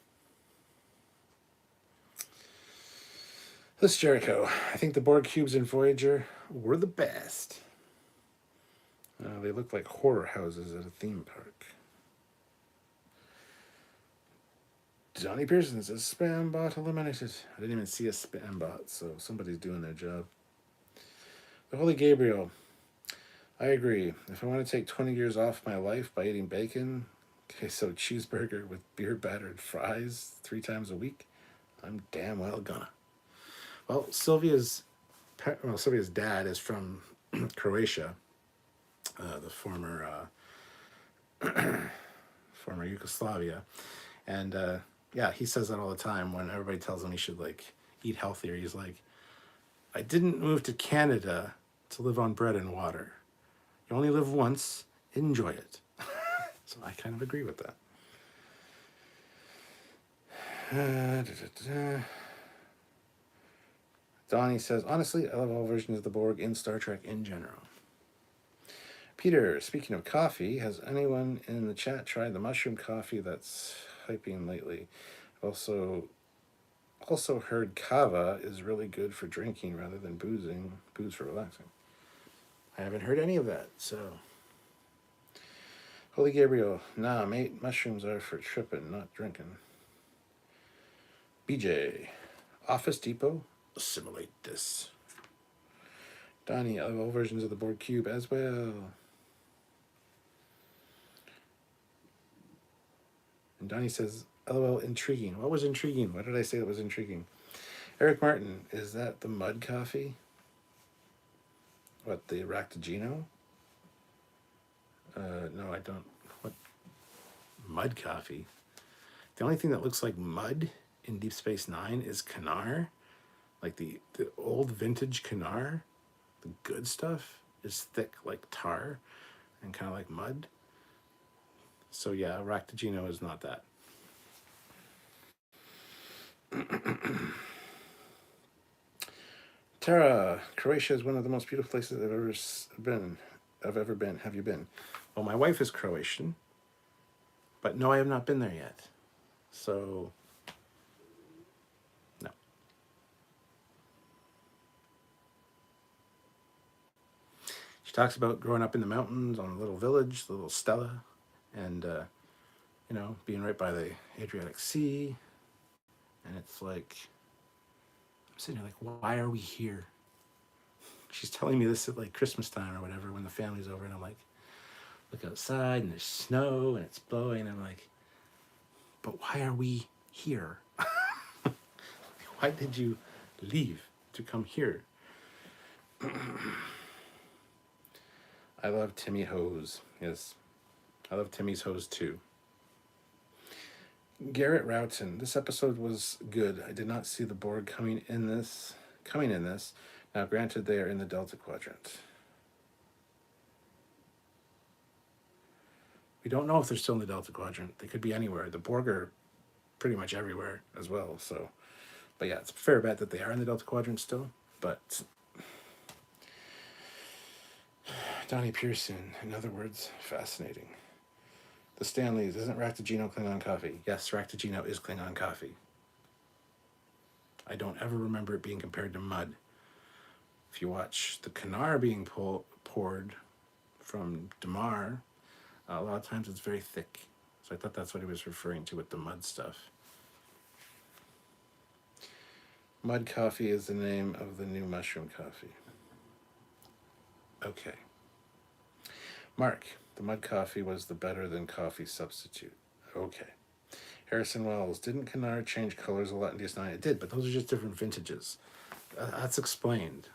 This Jericho. I think the Borg cubes in Voyager were the best. They look like horror houses at a theme park. Johnny Pearson says spam bot eliminated. I didn't even see a spam bot, so somebody's doing their job. The Holy Gabriel. I agree. If I want to take 20 years off my life by eating bacon, queso cheeseburger with beer battered fries 3 times a week, I'm damn well gonna. Well, Sylvia's dad is from Croatia, the former Yugoslavia, and yeah, he says that all the time when everybody tells him he should like eat healthier. He's like, I didn't move to Canada to live on bread and water. You only live once, enjoy it. So I kind of agree with that. Donnie says, honestly, I love all versions of the Borg in Star Trek in general. Peter, speaking of coffee, has anyone in the chat tried the mushroom coffee that's hyping lately? Also heard kava is really good for drinking rather than booze for relaxing. I haven't heard any of that, so. Holy Gabriel, nah, mate, mushrooms are for tripping, not drinking. BJ, Office Depot, assimilate this. Donnie, I love all versions of the Borg cube as well. And Donnie says, LOL, intriguing. What was intriguing? What did I say that was intriguing? Eric Martin, is that the mud coffee? What, the Ractigino? No, I don't. What? Mud coffee? The only thing that looks like mud in Deep Space Nine is Kanar. Like the old vintage Kanar. The good stuff is thick like tar and kind of like mud. So yeah, Ractigino is not that. Tara, Croatia is one of the most beautiful places I've ever been. Have you been? Well, my wife is Croatian, but no, I have not been there yet. So, no. She talks about growing up in the mountains on a little village, the little Stella, and, being right by the Adriatic Sea. And it's like, I'm sitting here like, why are we here? She's telling me this at like Christmas time or whatever when the family's over, and I'm like, look outside and there's snow and it's blowing. And I'm like, but why are we here? Why did you leave to come here? I love Timmy Hose. Yes, I love Timmy's Hose too. Garrett Roughton. This episode was good. I did not see the Borg coming in this. Now, granted, they are in the Delta Quadrant. We don't know if they're still in the Delta Quadrant. They could be anywhere. The Borg are pretty much everywhere as well. So, but yeah, it's a fair bet that they are in the Delta Quadrant still. But Donnie Pearson, in other words, fascinating. The Stanleys, isn't Ractagino Klingon coffee? Yes, Ractagino is Klingon coffee. I don't ever remember it being compared to mud. If you watch the Kanar being poured from Damar, a lot of times it's very thick. So I thought that's what he was referring to with the mud stuff. Mud coffee is the name of the new mushroom coffee. Okay. Mark, the mud coffee was the better than coffee substitute. Okay. Harrison Wells, didn't Kanar change colors a lot in DS9? It did, but those are just different vintages. That's explained.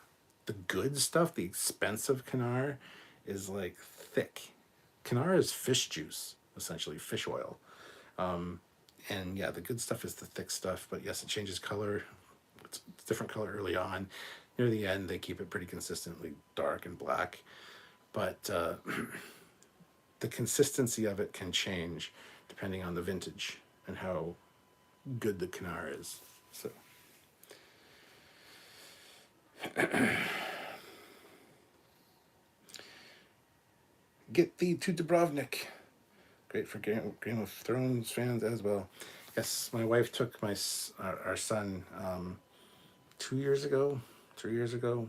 The good stuff, the expensive Kanar, is like thick. Kanar is fish juice, essentially, fish oil. And yeah, the good stuff is the thick stuff, but yes, it changes color. It's different color early on. Near the end, they keep it pretty consistently dark and black. But the consistency of it can change depending on the vintage and how good the Kanar is. So. Get thee to Dubrovnik. Great for Game of Thrones fans as well. Yes, my wife took our son 2 years ago, 3 years ago,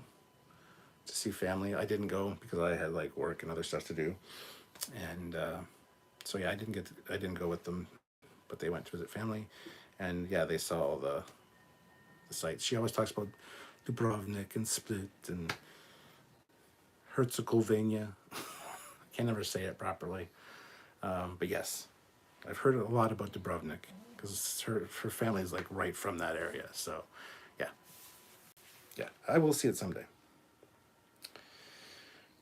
to see family. I didn't go because I had like work and other stuff to do, and so yeah, I didn't go with them, but they went to visit family, and yeah, they saw all the sites. She always talks about Dubrovnik and Split and Herzegovina. I can never say it properly, but yes, I've heard a lot about Dubrovnik because her family is like right from that area. So yeah, I will see it someday.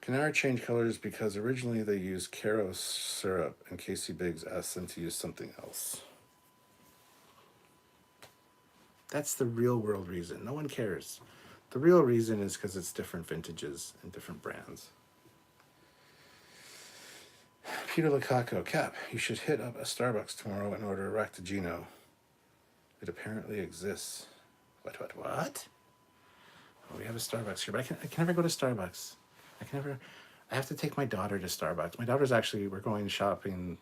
Kanar changed colors because originally they used Caro syrup and Casey Biggs asked them to use something else. That's the real world reason. No one cares. The real reason is because it's different vintages and different brands. Peter Lukaku, Cap, you should hit up a Starbucks tomorrow and order a Ractagino. It apparently exists. What? Oh, we have a Starbucks here, but I can never go to Starbucks. I have to take my daughter to Starbucks. My daughter's actually, we're going shopping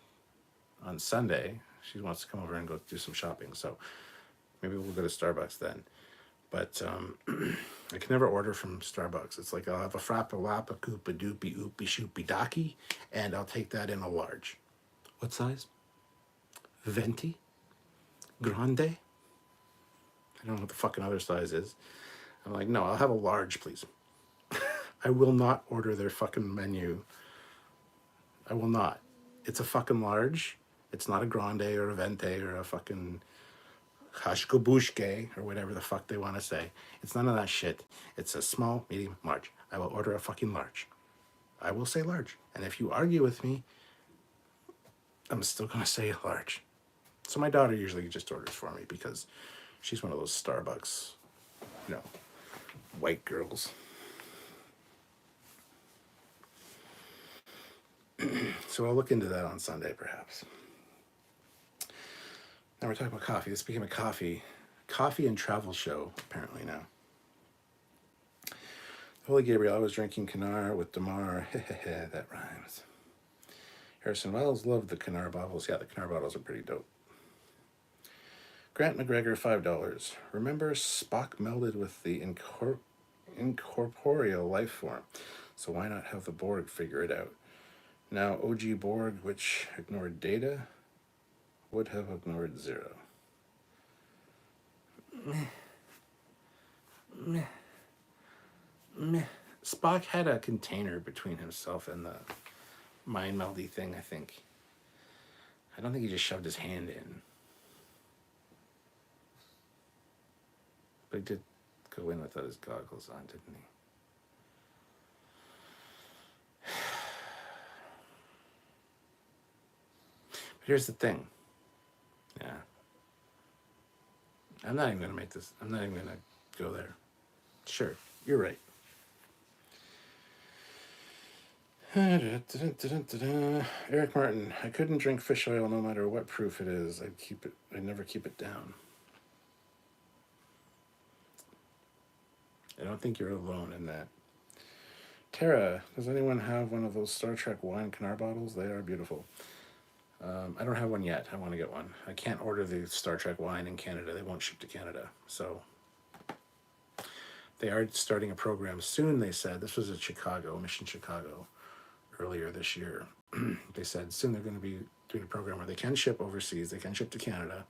on Sunday. She wants to come over and go do some shopping, so maybe we'll go to Starbucks then. But I can never order from Starbucks. It's like I'll have a frappa, lappa, koopa, doopy, oopy, shoopy, docky, and I'll take that in a large. What size? Venti? Grande? I don't know what the fucking other size is. I'm like, no, I'll have a large, please. I will not order their fucking menu. I will not. It's a fucking large. It's not a grande or a venti or a fucking hashkobushke or whatever the fuck they want to say. It's none of that shit. It's a small, medium, large. I will order a fucking large. I will say large. And if you argue with me, I'm still going to say large. So my daughter usually just orders for me because she's one of those Starbucks, white girls. So I'll look into that on Sunday, perhaps. Now we're talking about coffee. This became a coffee and travel show, apparently now. Holy Gabriel, I was drinking Kanar with Damar. That rhymes. Harrison Wells loved the Canar bottles. Yeah, the Canar bottles are pretty dope. Grant McGregor, $5. Remember, Spock melded with the incorporeal life form, so why not have the Borg figure it out? Now, OG Borg, which ignored Data, would have ignored Zero. Meh. Spock had a container between himself and the mind meldy thing, I think. I don't think he just shoved his hand in. But he did go in without his goggles on, didn't he? But here's the thing. Yeah. I'm not even going to make this. I'm not even going to go there. Sure, you're right. Eric Martin, I couldn't drink fish oil no matter what proof it is. I'd never keep it down. I don't think you're alone in that. Tara, does anyone have one of those Star Trek wine Canar bottles? They are beautiful. I don't have one yet. I want to get one. I can't order the Star Trek wine in Canada. They won't ship to Canada. So they are starting a program soon, they said. This was at Chicago, Mission Chicago, earlier this year. They said soon they're going to be doing a program where they can ship overseas. They can ship to Canada.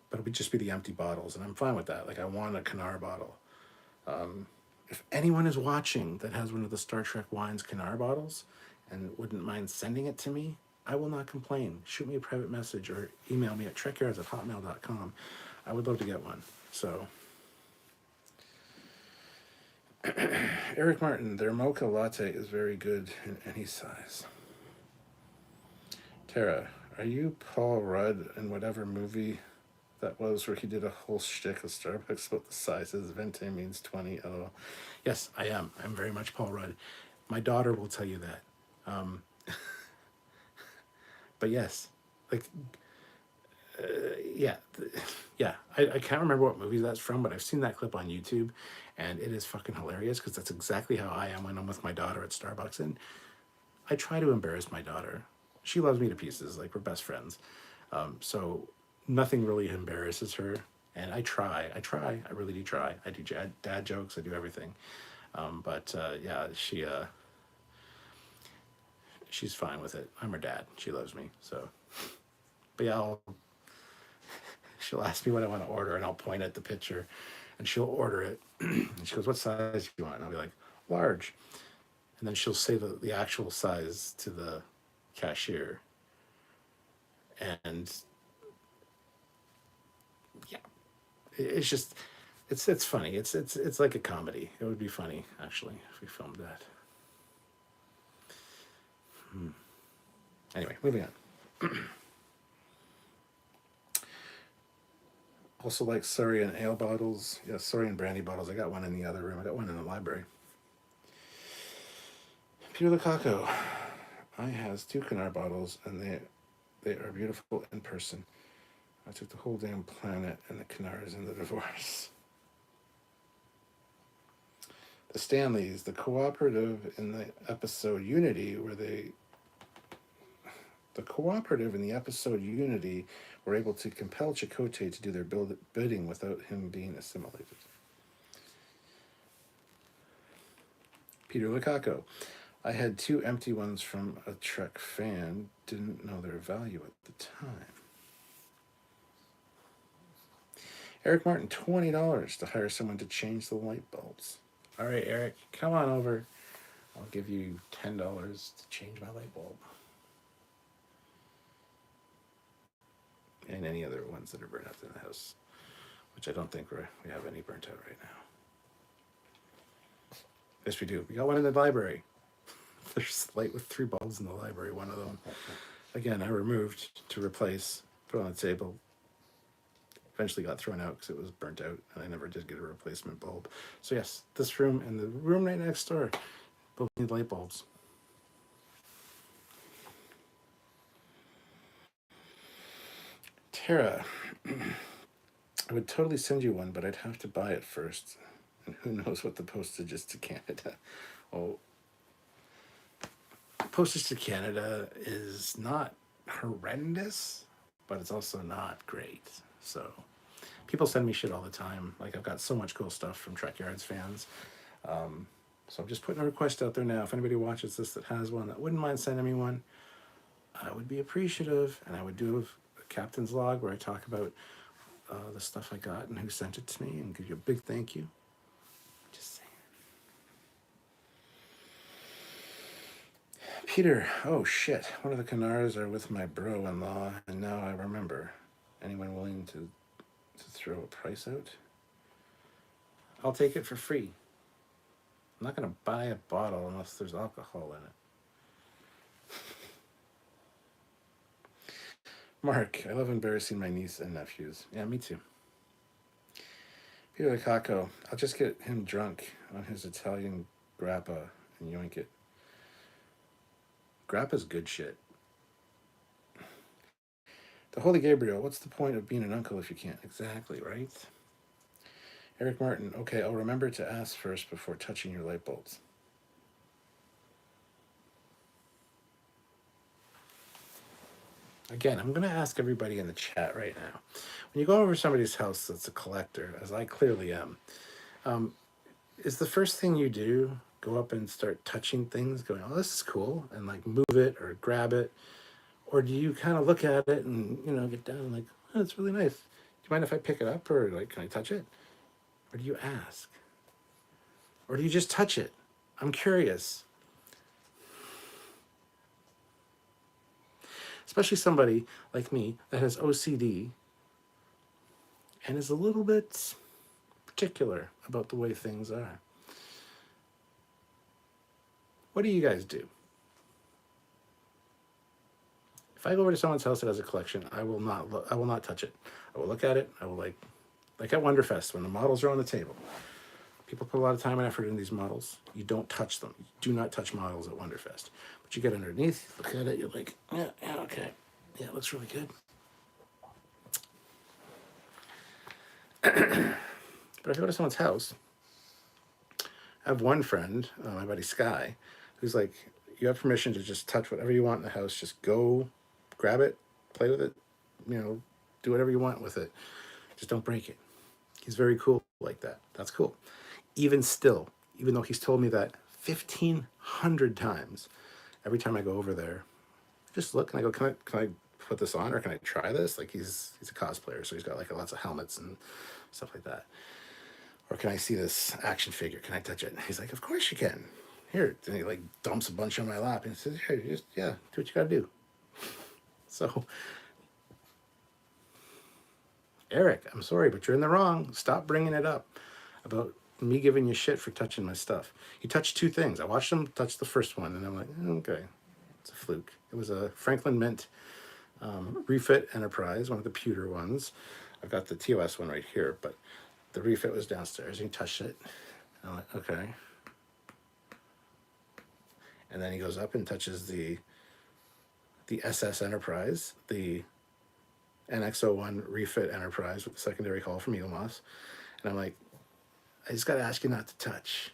But it would just be the empty bottles. And I'm fine with that. Like, I want a Canar bottle. If anyone is watching that has one of the Star Trek wines Canar bottles and wouldn't mind sending it to me, I will not complain. Shoot me a private message or email me at trekyards@hotmail.com. I would love to get one. So, Eric Martin, their mocha latte is very good in any size. Tara, are you Paul Rudd in whatever movie that was where he did a whole shtick of Starbucks about the sizes? Venti means 20. Oh, yes, I am. I'm very much Paul Rudd. My daughter will tell you that. But yes, like, yeah. I can't remember what movie that's from, but I've seen that clip on YouTube, and it is fucking hilarious because that's exactly how I am when I'm with my daughter at Starbucks. And I try to embarrass my daughter. She loves me to pieces. Like, we're best friends. So nothing really embarrasses her. And I really do try. I do dad jokes. I do everything. Yeah, she's fine with it. I'm her dad. She loves me. So, but yeah, she'll ask me what I want to order, and I'll point at the picture, and she'll order it. And she goes, "What size do you want?" And I'll be like, "Large." And then she'll say the actual size to the cashier. And yeah, it's just, it's funny. It's like a comedy. It would be funny, actually, if we filmed that. Anyway, moving on. Also like Surrey and ale bottles. Yeah, Surrey and brandy bottles. I got one in the other room. I got one in the library. Peter Lukaku. I has 2 Canar bottles, and they are beautiful in person. I took the whole damn planet and the Canars in the divorce. The Stanleys, the cooperative in the episode Unity, were able to compel Chakotay to do their bidding without him being assimilated. Peter Lukaku. I had 2 empty ones from a Trek fan. Didn't know their value at the time. Eric Martin, $20 to hire someone to change the light bulbs. All right, Eric, come on over. I'll give you $10 to change my light bulb. And any other ones that are burnt out in the house, which I don't think we have any burnt out right now. Yes, we do. We got one in the library. There's a light with 3 bulbs in the library, one of them. Again, I removed to replace, put on the table. Eventually got thrown out because it was burnt out, and I never did get a replacement bulb. So yes, this room and the room right next door both need light bulbs. Tara, I would totally send you one, but I'd have to buy it first. And who knows what the postage is to Canada. Oh, postage to Canada is not horrendous, but it's also not great. So people send me shit all the time. Like, I've got so much cool stuff from Trekyards fans. So I'm just putting a request out there now. If anybody watches this that has one that wouldn't mind sending me one, I would be appreciative. And I would do a captain's log where I talk about the stuff I got and who sent it to me and give you a big thank you. Just saying. Peter, oh shit. One of the Canars are with my bro-in-law, and now I remember. Anyone willing to throw a price out? I'll take it for free. I'm not going to buy a bottle unless there's alcohol in it. Mark, I love embarrassing my niece and nephews. Yeah, me too. Peter Caco, I'll just get him drunk on his Italian grappa and yoink it. Grappa's good shit. The Holy Gabriel, what's the point of being an uncle if you can't? Exactly, right? Eric Martin, okay, I'll remember to ask first before touching your light bulbs. Again, I'm going to ask everybody in the chat right now. When you go over somebody's house that's a collector, as I clearly am, is the first thing you do go up and start touching things, going, oh, this is cool, and like move it or grab it? Or do you kind of look at it and, you know, get down and like, oh, it's really nice. Do you mind if I pick it up, or like, can I touch it? Or do you ask? Or do you just touch it? I'm curious. Especially somebody like me that has OCD and is a little bit particular about the way things are. What do you guys do? If I go over to someone's house that has a collection, I will not touch it. I will look at it. I will like at Wonderfest when the models are on the table. People put a lot of time and effort in these models. You don't touch them. You do not touch models at Wonderfest. But you get underneath, look at it, you're like, yeah, okay. Yeah, it looks really good. But if you go to someone's house, I have one friend, my buddy Sky, who's like, you have permission to just touch whatever you want in the house. Just go grab it, play with it, you know, do whatever you want with it. Just don't break it. He's very cool like that. That's cool. Even still, even though he's told me that 1,500 times, every time I go over there, just look and I go, can I put this on, or can I try this? Like, he's a cosplayer, so he's got like lots of helmets and stuff like that. Or can I see this action figure? Can I touch it? And he's like, of course you can. Here. And he like dumps a bunch on my lap and says, here, just, yeah, do what you gotta do. So, Eric, I'm sorry, but you're in the wrong. Stop bringing it up about me giving you shit for touching my stuff. He touched two things. I watched him touch the first one, and I'm like, okay, it's a fluke. It was a Franklin Mint refit Enterprise, one of the pewter ones. I've got the TOS one right here, but the refit was downstairs. And he touched it. And I'm like, okay. And then he goes up and touches the SS Enterprise, the NX-01 refit Enterprise with the secondary call from Eagle Moss. And I'm like, I just got to ask you not to touch,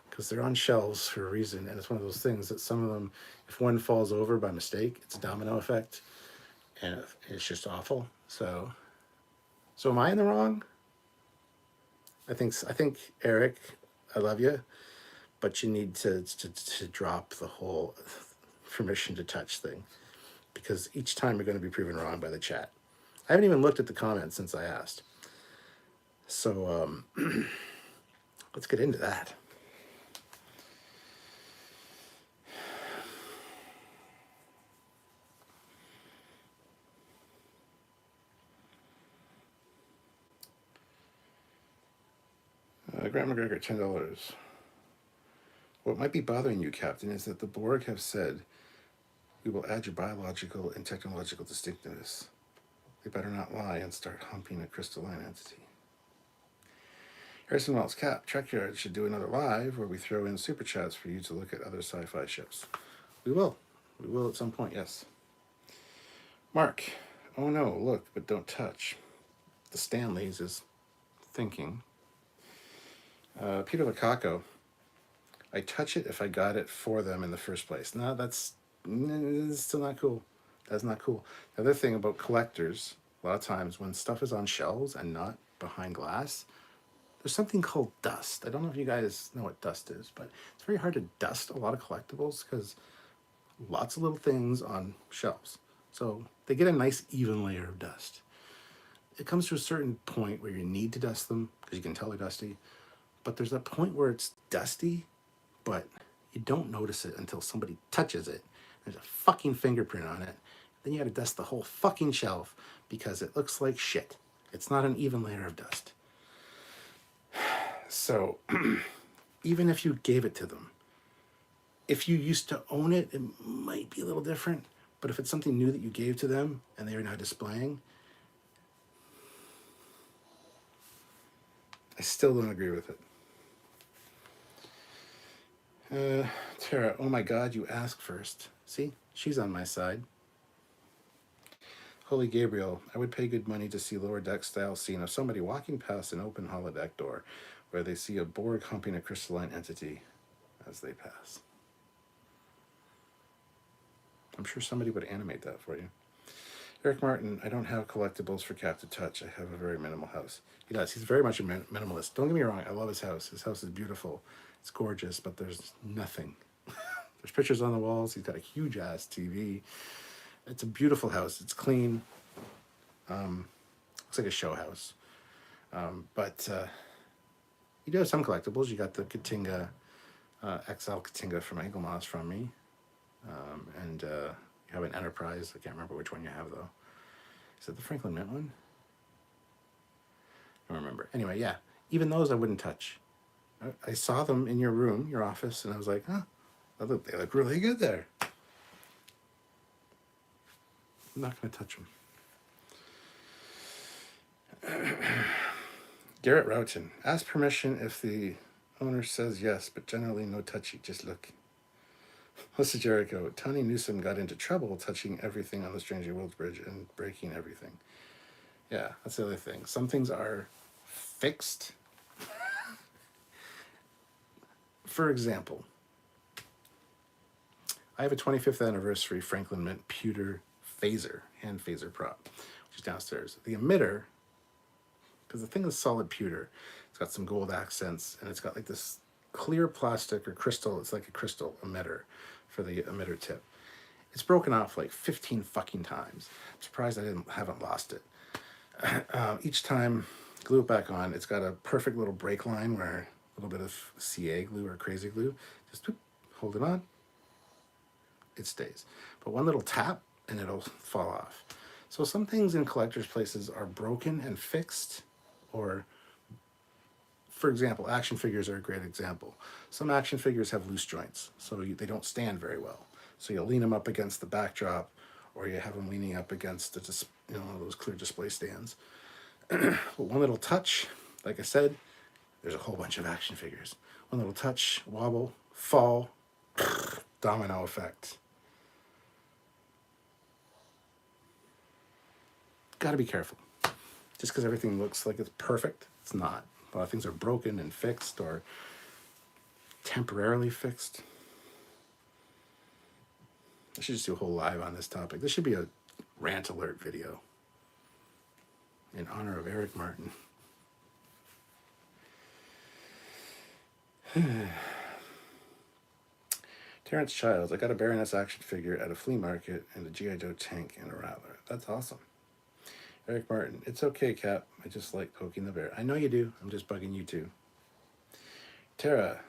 because they're on shelves for a reason. And it's one of those things that some of them, if one falls over by mistake, it's a domino effect, and it's just awful. So am I in the wrong? I think Eric, I love you, but you need to drop the whole permission to touch thing, because each time you're going to be proven wrong by the chat. I haven't even looked at the comments since I asked. So let's get into that. Grant McGregor, $10. What might be bothering you, Captain, is that the Borg have said we will add your biological and technological distinctiveness. They better not lie and start humping a crystalline entity. Harrison Wells, Cap, Trekyards should do another live where we throw in super chats for you to look at other sci-fi ships. We will. We will at some point, yes. Mark, oh no, look, but don't touch. The Stanleys is thinking. Peter Lukaku, I touch it if I got it for them in the first place. No, that's still not cool. That's not cool. The other thing about collectors, a lot of times when stuff is on shelves and not behind glass, there's something called dust. I don't know if you guys know what dust is, but it's very hard to dust a lot of collectibles because lots of little things on shelves. So they get a nice even layer of dust. It comes to a certain point where you need to dust them because you can tell they're dusty, but there's a point where it's dusty, but you don't notice it until somebody touches it. There's a fucking fingerprint on it. Then you gotta dust the whole fucking shelf because it looks like shit. It's not an even layer of dust. So, even if you gave it to them, if you used to own it, it might be a little different. But if it's something new that you gave to them and they are now displaying, I still don't agree with it. Tara, oh my God, you asked first. See, she's on my side. Holy Gabriel, I would pay good money to see lower deck style scene of somebody walking past an open holodeck door where they see a Borg humping a crystalline entity as they pass. I'm sure somebody would animate that for you. Eric Martin, I don't have collectibles for Cap to touch. I have a very minimal house. He does. He's very much a minimalist. Don't get me wrong. I love his house. His house is beautiful. It's gorgeous, but there's nothing. There's pictures on the walls. He's got a huge ass TV. It's a beautiful house. It's clean. Looks like a show house. But you do have some collectibles. You got the Katinga, XL Katinga from Engelmoss from me. And you have an Enterprise. I can't remember which one you have, though. Is it the Franklin Mint one? I don't remember. Anyway, yeah. Even those I wouldn't touch. I saw them in your room, your office, and I was like, huh, they look really good there. I'm not going to touch them. Garrett Roughton. Ask permission if the owner says yes, but generally no touchy, just look. Melissa Jericho. Tony Newsom got into trouble touching everything on the Stranger Worlds Bridge and breaking everything. Yeah, that's the other thing. Some things are fixed. For example, I have a 25th anniversary Franklin Mint pewter phaser, hand phaser prop, which is downstairs. The emitter, because the thing is solid pewter, it's got some gold accents, and it's got like this clear plastic or crystal, it's like a crystal emitter for the emitter tip. It's broken off like 15 fucking times. I'm surprised I haven't lost it. Each time, glue it back on. It's got a perfect little break line where a little bit of CA glue or crazy glue, just whoop, hold it on, it stays. But one little tap and it'll fall off. So some things in collectors' places are broken and fixed, or for example, action figures are a great example. Some action figures have loose joints, so they don't stand very well. So you lean them up against the backdrop, or you have them leaning up against the, those clear display stands. But one little touch, like I said, there's a whole bunch of action figures. One little touch, wobble, fall, domino effect. Got to be careful. Just because everything looks like it's perfect, it's not. A lot of things are broken and fixed or temporarily fixed. I should just do a whole live on this topic. This should be a rant alert video in honor of Eric Martin. Terrence Childs, I got a Baroness action figure at a flea market and a G.I. Joe tank and a Rattler. That's awesome. Eric Martin, it's okay, Cap. I just like poking the bear. I know you do. I'm just bugging you too. Tara,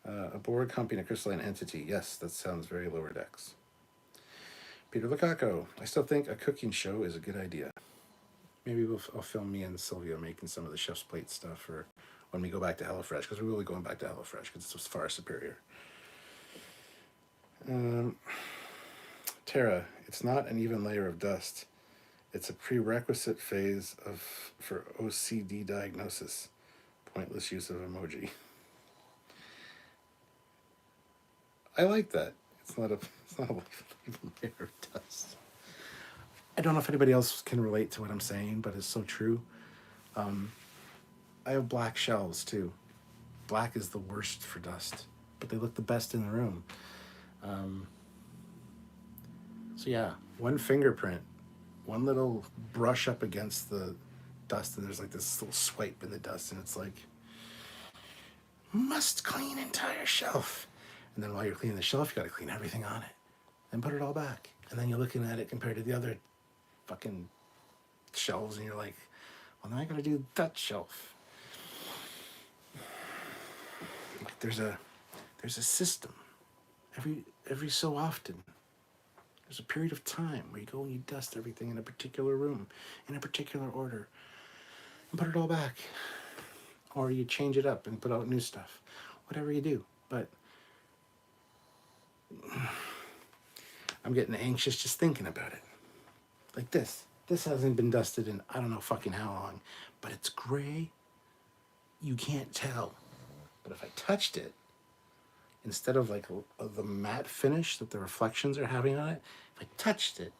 a Borg humping a crystalline entity. Yes, that sounds very lower decks. Peter Lukaku, I still think a cooking show is a good idea. Maybe I'll film me and Sylvia making some of the chef's plate stuff for when we go back to HelloFresh, because we're really going back to HelloFresh because it's far superior. Tara, it's not an even layer of dust. It's a prerequisite phase for OCD diagnosis. Pointless use of emoji. I like that. It's not a even layer of dust. I don't know if anybody else can relate to what I'm saying, but it's so true. I have black shelves too. Black is the worst for dust. but they look the best in the room. So yeah, one fingerprint, one little brush up against the dust, and there's like this little swipe in the dust, and it's like, must clean entire shelf. And then while you're cleaning the shelf, you got to clean everything on it and put it all back. And then you're looking at it compared to the other fucking shelves, and you're like, well, now I got to do that shelf. Like there's a system. Every so often, there's a period of time where you go and you dust everything in a particular room, in a particular order, and put it all back. Or you change it up and put out new stuff. Whatever you do. But I'm getting anxious just thinking about it. Like this. This hasn't been dusted in I don't know fucking how long. But it's gray. You can't tell. But if I touched it, instead of like the matte finish that the reflections are having on it, if I touched it,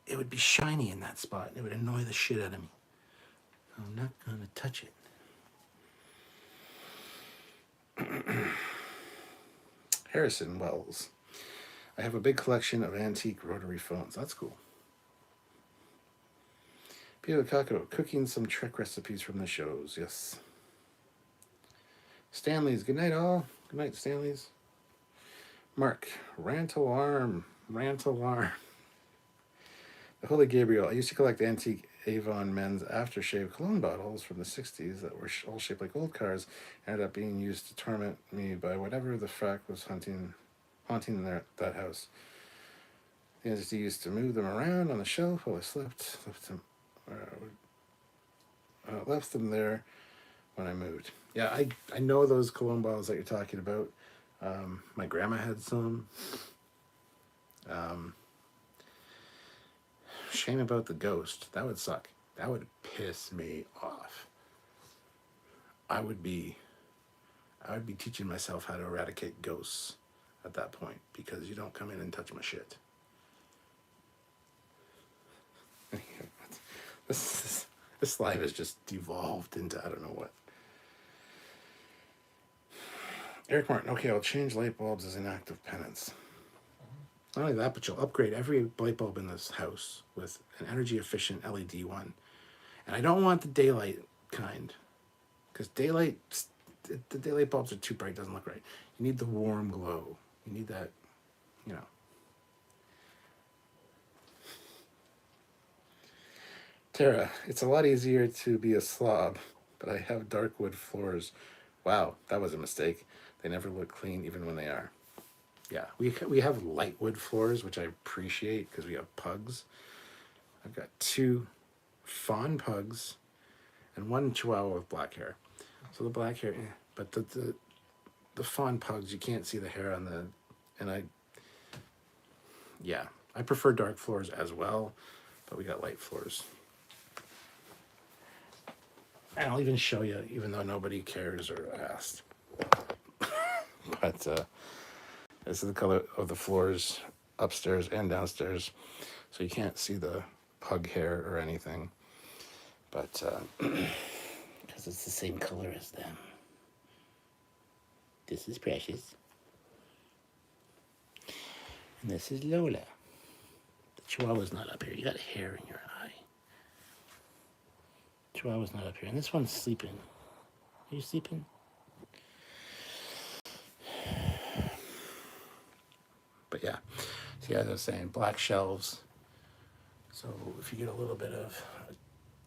it would be shiny in that spot. And it would annoy the shit out of me. I'm not going to touch it. Harrison Wells. I have a big collection of antique rotary phones. That's cool. Peter Kako, cooking some Trek recipes from the shows. Yes. Stanley's. Good night, all. Good night, Stanley's. Mark. Rant alarm. Rant alarm. The Holy Gabriel. I used to collect antique Avon men's aftershave cologne bottles from the 60s that were all shaped like old cars, ended up being used to torment me by whatever the frack was haunting that house. The entity used to move them around on the shelf while I slept, left them there when I moved. Yeah, I know those cologne bottles that you're talking about. My grandma had some. Shame about the ghost. That would suck. That would piss me off. I would be teaching myself how to eradicate ghosts at that point, because you don't come in and touch my shit. This live has just devolved into I don't know what. Eric Martin, okay, I'll change light bulbs as an act of penance. Not only that, but you'll upgrade every light bulb in this house with an energy efficient LED one. And I don't want the daylight kind, because the daylight bulbs are too bright, doesn't look right. You need the warm glow. You need that, you know. Tara, it's a lot easier to be a slob, but I have dark wood floors. Wow, that was a mistake. They never look clean even when they are. Yeah, we have light wood floors, which I appreciate because we have pugs. I've got 2 fawn pugs and 1 chihuahua with black hair. So the black hair, but the fawn pugs, you can't see the hair on the, and I prefer dark floors as well, but we got light floors. And I'll even show you, even though nobody cares or asked. But this is the color of the floors upstairs and downstairs. So you can't see the pug hair or anything. But, because it's the same color as them. This is Precious. And this is Lola. The Chihuahua's not up here. You got hair in your eye. Chihuahua's not up here. And this one's sleeping. Are you sleeping? But yeah, see, as I was saying, black shelves. So if you get a little bit of a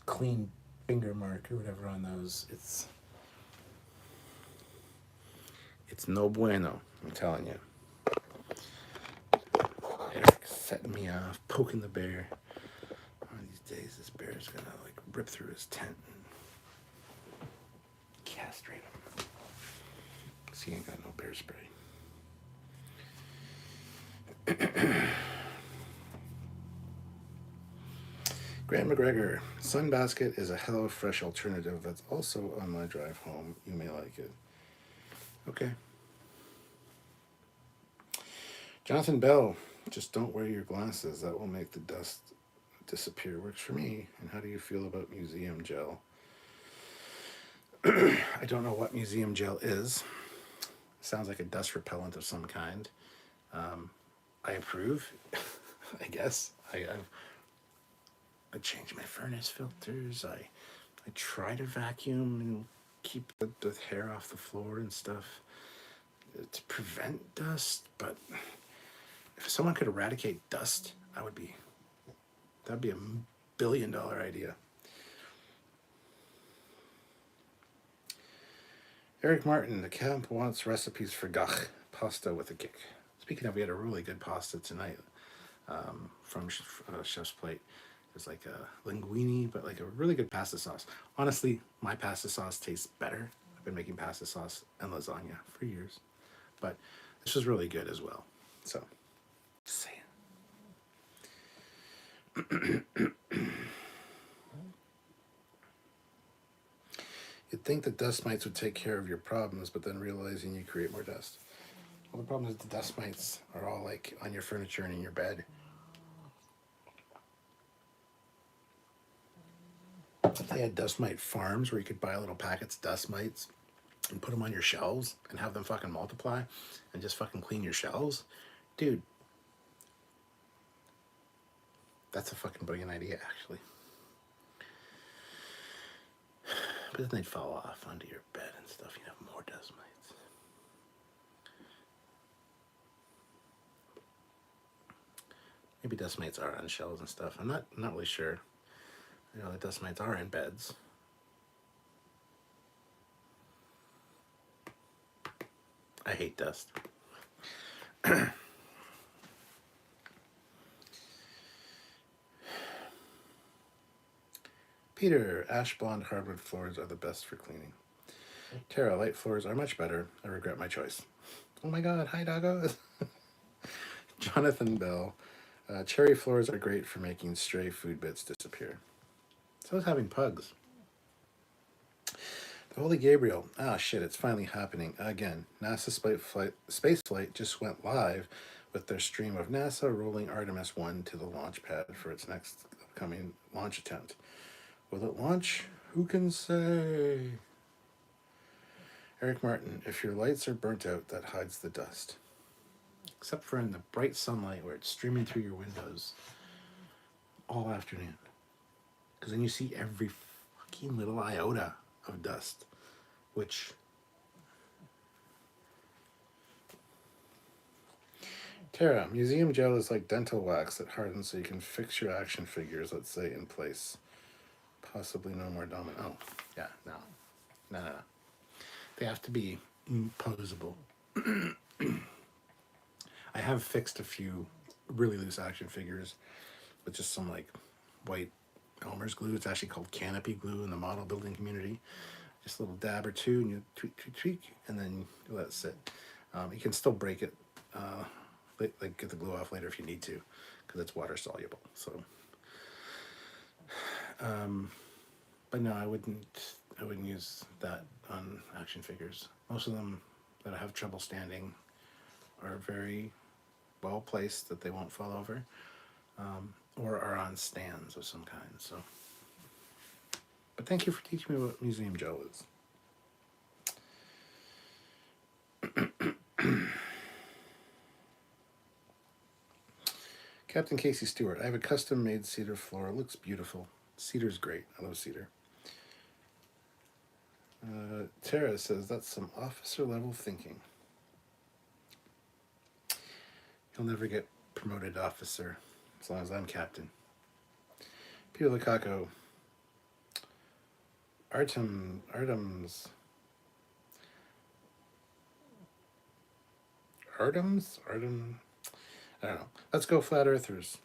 clean finger mark or whatever on those, it's no bueno, I'm telling you. Eric's setting me off, poking the bear. One of these days, this bear's gonna like rip through his tent and castrate him. Cause he ain't got no bear spray. Grant McGregor, Sunbasket is a HelloFresh alternative that's also on my drive home. You may like it. Okay. Jonathan Bell, just don't wear your glasses. That will make the dust disappear. Works for me. And how do you feel about museum gel? I don't know what museum gel is. Sounds like a dust repellent of some kind. I approve, I guess. I change my furnace filters. I try to vacuum and keep the hair off the floor and stuff to prevent dust. But if someone could eradicate dust, that'd be $1 billion idea. Eric Martin, the camp wants recipes for gach, pasta with a kick. Speaking of, we had a really good pasta tonight from Chef's Plate. It's like a linguine, but like a really good pasta sauce. Honestly, my pasta sauce tastes better. I've been making pasta sauce and lasagna for years, but this was really good as well. So, just saying. You'd think that dust mites would take care of your problems, but then realizing you create more dust. Well, the problem is the dust mites are all like on your furniture and in your bed. They had dust mite farms where you could buy little packets of dust mites and put them on your shelves and have them fucking multiply and just fucking clean your shelves. Dude, that's a fucking brilliant idea, actually. But then they'd fall off onto your bed and stuff. You'd have more dust mites. Maybe dust mites are on shelves and stuff. I'm not really sure. You know, the dust mites are in beds. I hate dust. Peter, ash blonde hardwood floors are the best for cleaning. Tara, light floors are much better. I regret my choice. Oh my god, hi doggos. Jonathan Bell, cherry floors are great for making stray food bits disappear. So is having pugs. The Holy Gabriel. Ah, shit, it's finally happening again. NASA space flight just went live with their stream of NASA rolling Artemis 1 to the launch pad for its next upcoming launch attempt. Will it launch? Who can say? Eric Martin, if your lights are burnt out, that hides the dust. Except for in the bright sunlight where it's streaming through your windows all afternoon. Because then you see every fucking little iota of dust, which Tara, museum gel is like dental wax that hardens so you can fix your action figures, let's say, in place. Possibly no more dominant. Oh, yeah, no. They have to be posable. I have fixed a few really loose action figures with just some like white Elmer's glue. It's actually called canopy glue in the model building community. Just a little dab or two, and you tweak, and then you let it sit. You can still break it, like get the glue off later if you need to, because it's water soluble. So, but no, I wouldn't use that on action figures. Most of them that I have trouble standing are very well placed that they won't fall over, or are on stands of some kind. So, but thank you for teaching me what museum gel is. Captain Casey Stewart, I have a custom-made cedar floor. It looks beautiful. Cedar's great. I love cedar. Tara says that's some officer-level thinking. He'll never get promoted to officer as long as I'm captain. Peter Lukaku. Artems. I don't know. Let's go, flat earthers.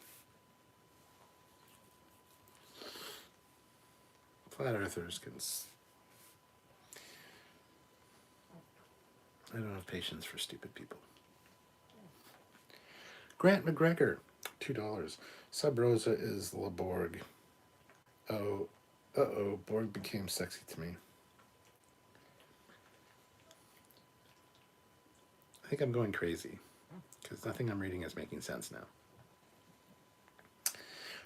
Flat earthers can. I don't have patience for stupid people. Grant McGregor, $2. Sub Rosa is the Borg. Oh, Borg became sexy to me. I think I'm going crazy because nothing I'm reading is making sense now.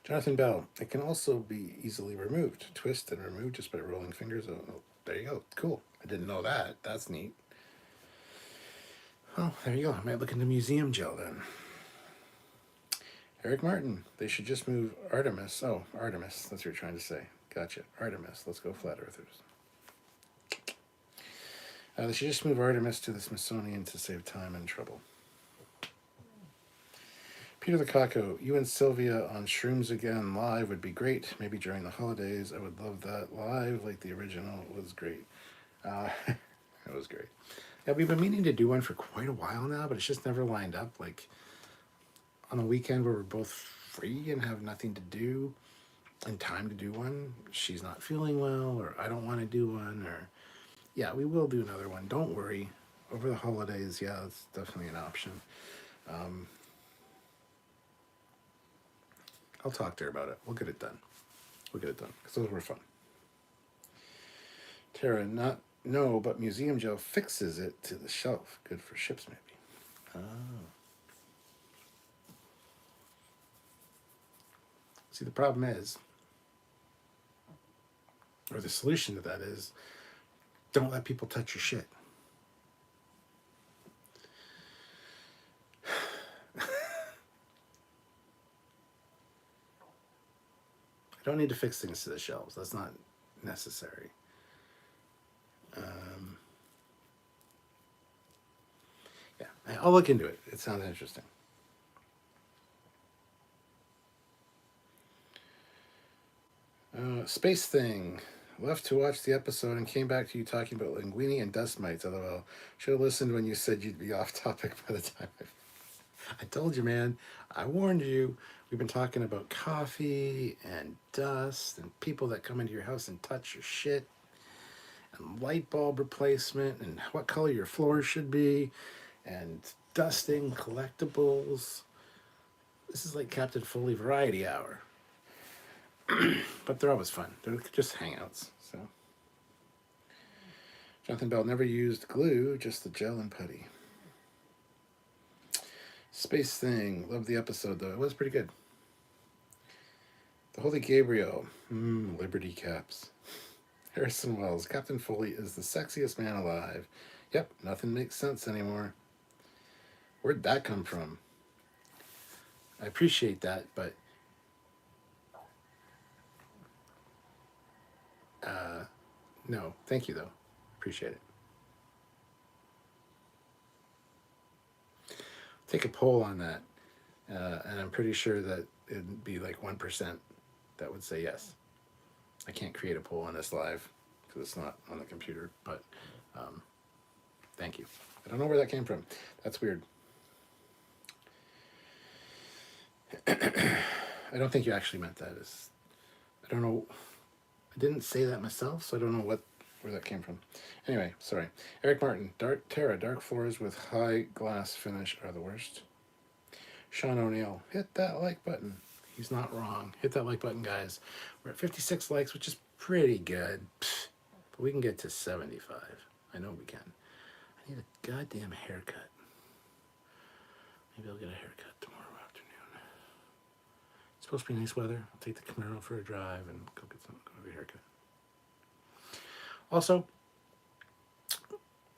Jonathan Bell, it can also be easily removed. Twist and remove just by rolling fingers. Oh, there you go. Cool. I didn't know that. That's neat. Oh, there you go. I might look into museum gel then. Eric Martin, they should just move Artemis. Oh, Artemis, that's what you're trying to say. Gotcha. Artemis, let's go flat earthers. They should just move Artemis to the Smithsonian to save time and trouble. Peter the Caco, you and Sylvia on Shrooms Again live would be great. Maybe during the holidays. I would love that live, like the original. It was great. It was great. Yeah, we've been meaning to do one for quite a while now, but it's just never lined up. Like on a weekend where we're both free and have nothing to do and time to do one. She's not feeling well, or I don't want to do one, or yeah, we will do another one. Don't worry. Over the holidays, yeah, it's definitely an option. I'll talk to her about it. We'll get it done. We'll get it done because those were fun. Tara, no, but Museum Joe fixes it to the shelf. Good for ships, maybe. Oh. See, the problem is, or the solution to that is, don't let people touch your shit. I don't need to fix things to the shelves. That's not necessary. Yeah, I'll look into it. It sounds interesting. Space Thing. Left to watch the episode and came back to you talking about linguini and dust mites. LOL. Should have listened when you said you'd be off topic by the time I told you, man. I warned you. We've been talking about coffee and dust and people that come into your house and touch your shit and light bulb replacement and what color your floors should be and dusting collectibles. This is like Captain Foley Variety Hour. But they're always fun. They're just hangouts. So Jonathan Bell never used glue, just the gel and putty. Space Thing. Love the episode, though. It was pretty good. The Holy Gabriel. Liberty caps. Harrison Wells. Captain Foley is the sexiest man alive. Yep, nothing makes sense anymore. Where'd that come from? I appreciate that, but no, thank you, though. Appreciate it. Take a poll on that, and I'm pretty sure that it'd be like 1% that would say yes. I can't create a poll on this live because it's not on the computer, but thank you. I don't know where that came from. That's weird. I don't think you actually meant that. I don't know. I didn't say that myself, so I don't know where that came from. Anyway, sorry. Eric Martin, dark floors with high glass finish are the worst. Sean O'Neill, hit that like button. He's not wrong. Hit that like button, guys. We're at 56 likes, which is pretty good. But we can get to 75. I know we can. I need a goddamn haircut. Maybe I'll get a haircut tomorrow afternoon. It's supposed to be nice weather. I'll take the Camaro for a drive and go get a haircut. Also,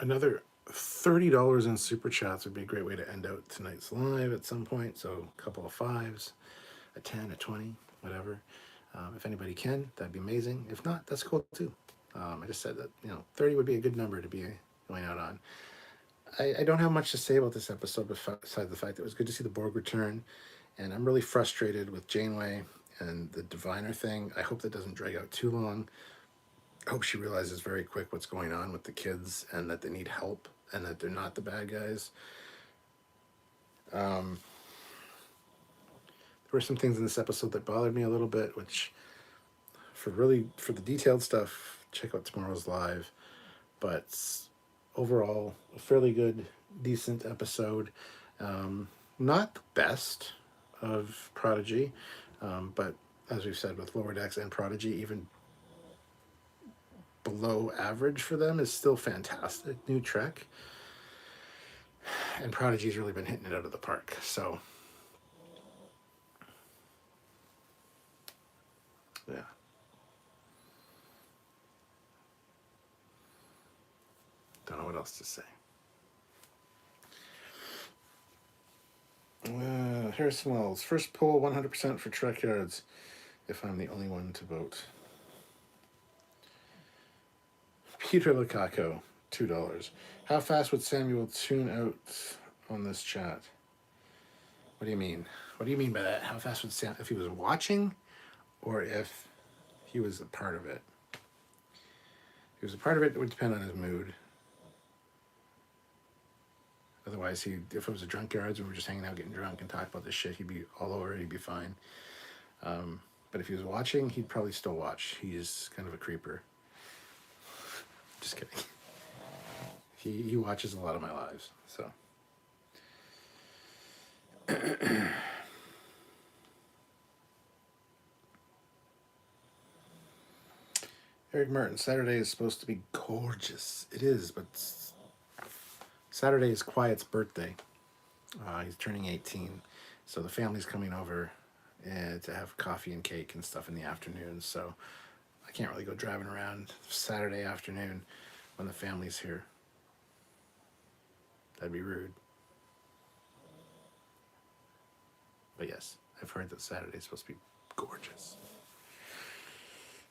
another $30 in super chats would be a great way to end out tonight's live at some point. So a couple of fives, a 10, a 20, whatever. If anybody can, that'd be amazing. If not, that's cool too. I just said that 30 would be a good number to be going out on. I don't have much to say about this episode besides the fact that it was good to see the Borg return. And I'm really frustrated with Janeway and the Diviner thing. I hope that doesn't drag out too long. I hope she realizes very quick what's going on with the kids and that they need help and that they're not the bad guys. There were some things in this episode that bothered me a little bit, which for the detailed stuff, check out tomorrow's live. But overall, a fairly good, decent episode. Not the best of Prodigy, but as we've said with Lower Decks and Prodigy, even below average for them is still fantastic. New Trek. And Prodigy's really been hitting it out of the park. So, yeah. Don't know what else to say. Harrison Wells, first poll 100% for Trekyards, if I'm the only one to vote. Peter Lukaku, $2. How fast would Samuel tune out on this chat? What do you mean? What do you mean by that? How fast would Sam, if he was watching or if he was a part of it? If he was a part of it, it would depend on his mood. Otherwise, if it was a Trekyards and we were just hanging out getting drunk and talking about this shit, he'd be all over it, he'd be fine. But if he was watching, he'd probably still watch. He's kind of a creeper. Just kidding. He watches a lot of my lives, so. Eric Martin, Saturday is supposed to be gorgeous. It is, but Saturday is Quiet's birthday. He's turning 18, so the family's coming over to have coffee and cake and stuff in the afternoon, so I can't really go driving around Saturday afternoon when the family's here. That'd be rude. But yes, I've heard that Saturday is supposed to be gorgeous.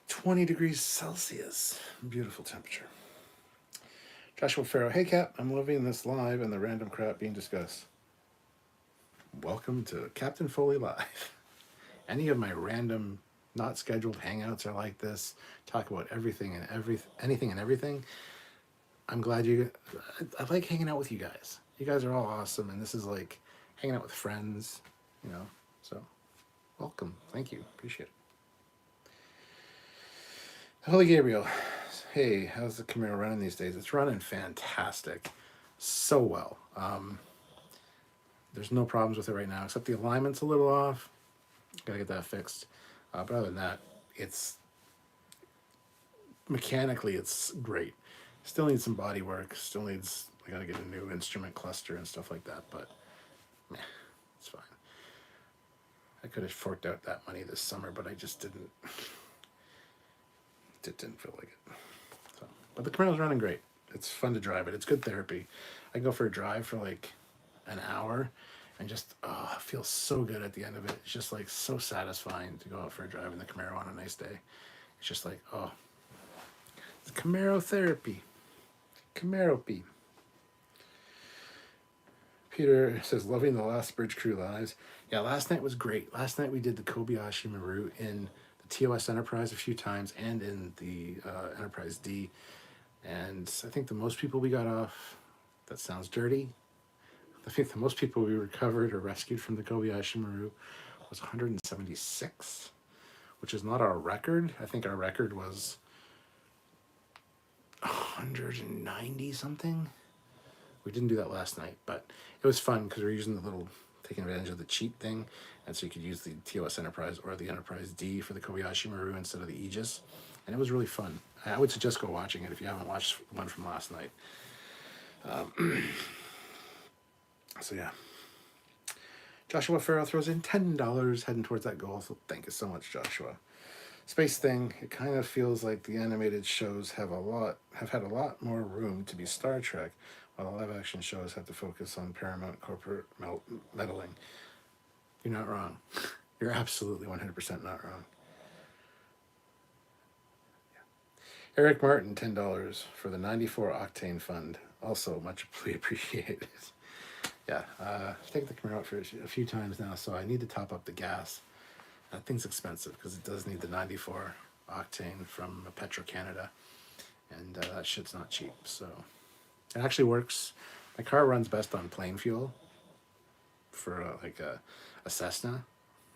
20 degrees Celsius. Beautiful temperature. Joshua Farrow, hey Cap, I'm loving this live and the random crap being discussed. Welcome to Captain Foley Live. Any of my random, not scheduled hangouts are like this. Talk about everything and anything and everything. I'm glad I like hanging out with you guys. You guys are all awesome, and this is like hanging out with friends, you know, so welcome. Thank you. Appreciate it. Holy Gabriel, hey, how's the Camaro running these days? It's running fantastic. So well. There's no problems with it right now, except the alignment's a little off. Gotta get that fixed. But other than that, mechanically, it's great. Still needs some body work. I gotta get a new instrument cluster and stuff like that, but meh, it's fine. I could have forked out that money this summer, but I just didn't. It didn't feel like it. So, but the Camaro's running great. It's fun to drive it. It's good therapy. I can go for a drive for like an hour and just, it feels so good at the end of it. It's just like so satisfying to go out for a drive in the Camaro on a nice day. It's just like, it's Camaro therapy. Camaro-py. Peter says, loving the Last Bridge Crew lives. Yeah, last night was great. Last night we did the Kobayashi Maru in the TOS Enterprise a few times and in the Enterprise D. And I think the most people we got off, that sounds dirty, I think the most people we recovered or rescued from the Kobayashi Maru was 176, which is not our record. I think our record was 190 something. We didn't do that last night, but it was fun because we were using taking advantage of the cheat thing, and so you could use the TOS Enterprise or the Enterprise D for the Kobayashi Maru instead of the Aegis, and it was really fun. I would suggest go watching it if you haven't watched one from last night. So yeah. Joshua Farrell throws in $10 heading towards that goal, so thank you so much, Joshua. Space Thing, it kind of feels like the animated shows have had a lot more room to be Star Trek, while the live action shows have to focus on Paramount corporate meddling. You're not wrong. You're absolutely 100% not wrong. Yeah. Eric Martin, $10 for the 94 Octane Fund. Also much appreciated. Yeah, I've taken the Camaro out for a few times now, so I need to top up the gas. That thing's expensive because it does need the 94 octane from Petro-Canada, and that shit's not cheap. So it actually works. My car runs best on plane fuel for like a Cessna,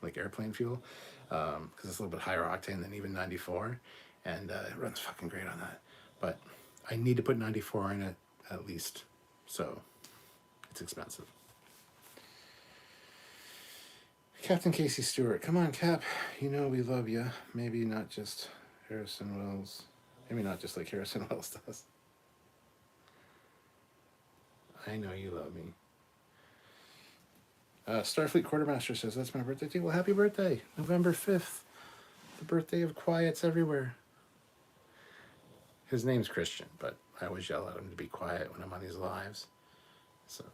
like airplane fuel, because it's a little bit higher octane than even 94, and it runs fucking great on that. But I need to put 94 in it at least, so it's expensive. Captain Casey Stewart, come on, Cap. You know we love you. Maybe not just Harrison Wells. Maybe not just like Harrison Wells does. I know you love me. Starfleet Quartermaster says, that's my birthday too. Well, happy birthday. November 5th. The birthday of quiets everywhere. His name's Christian, but I always yell at him to be quiet when I'm on these lives. So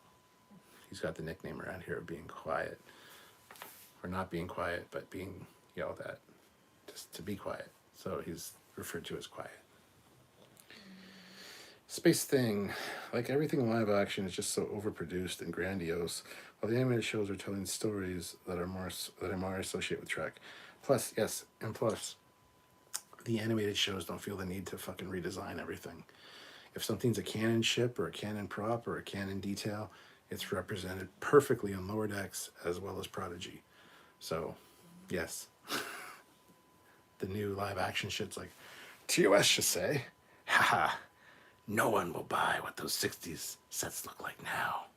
He's got the nickname around here of being quiet. Or not being quiet, but being yelled at. Just to be quiet. So he's referred to as quiet. Space Thing, like everything live action, is just so overproduced and grandiose, while the animated shows are telling stories that are more associated with Trek. Plus, the animated shows don't feel the need to fucking redesign everything. If something's a canon ship or a canon prop or a canon detail, it's represented perfectly in Lower Decks as well as Prodigy. So, yes. The new live action shit's like, TOS should say, haha. No one will buy what those 60s sets look like now.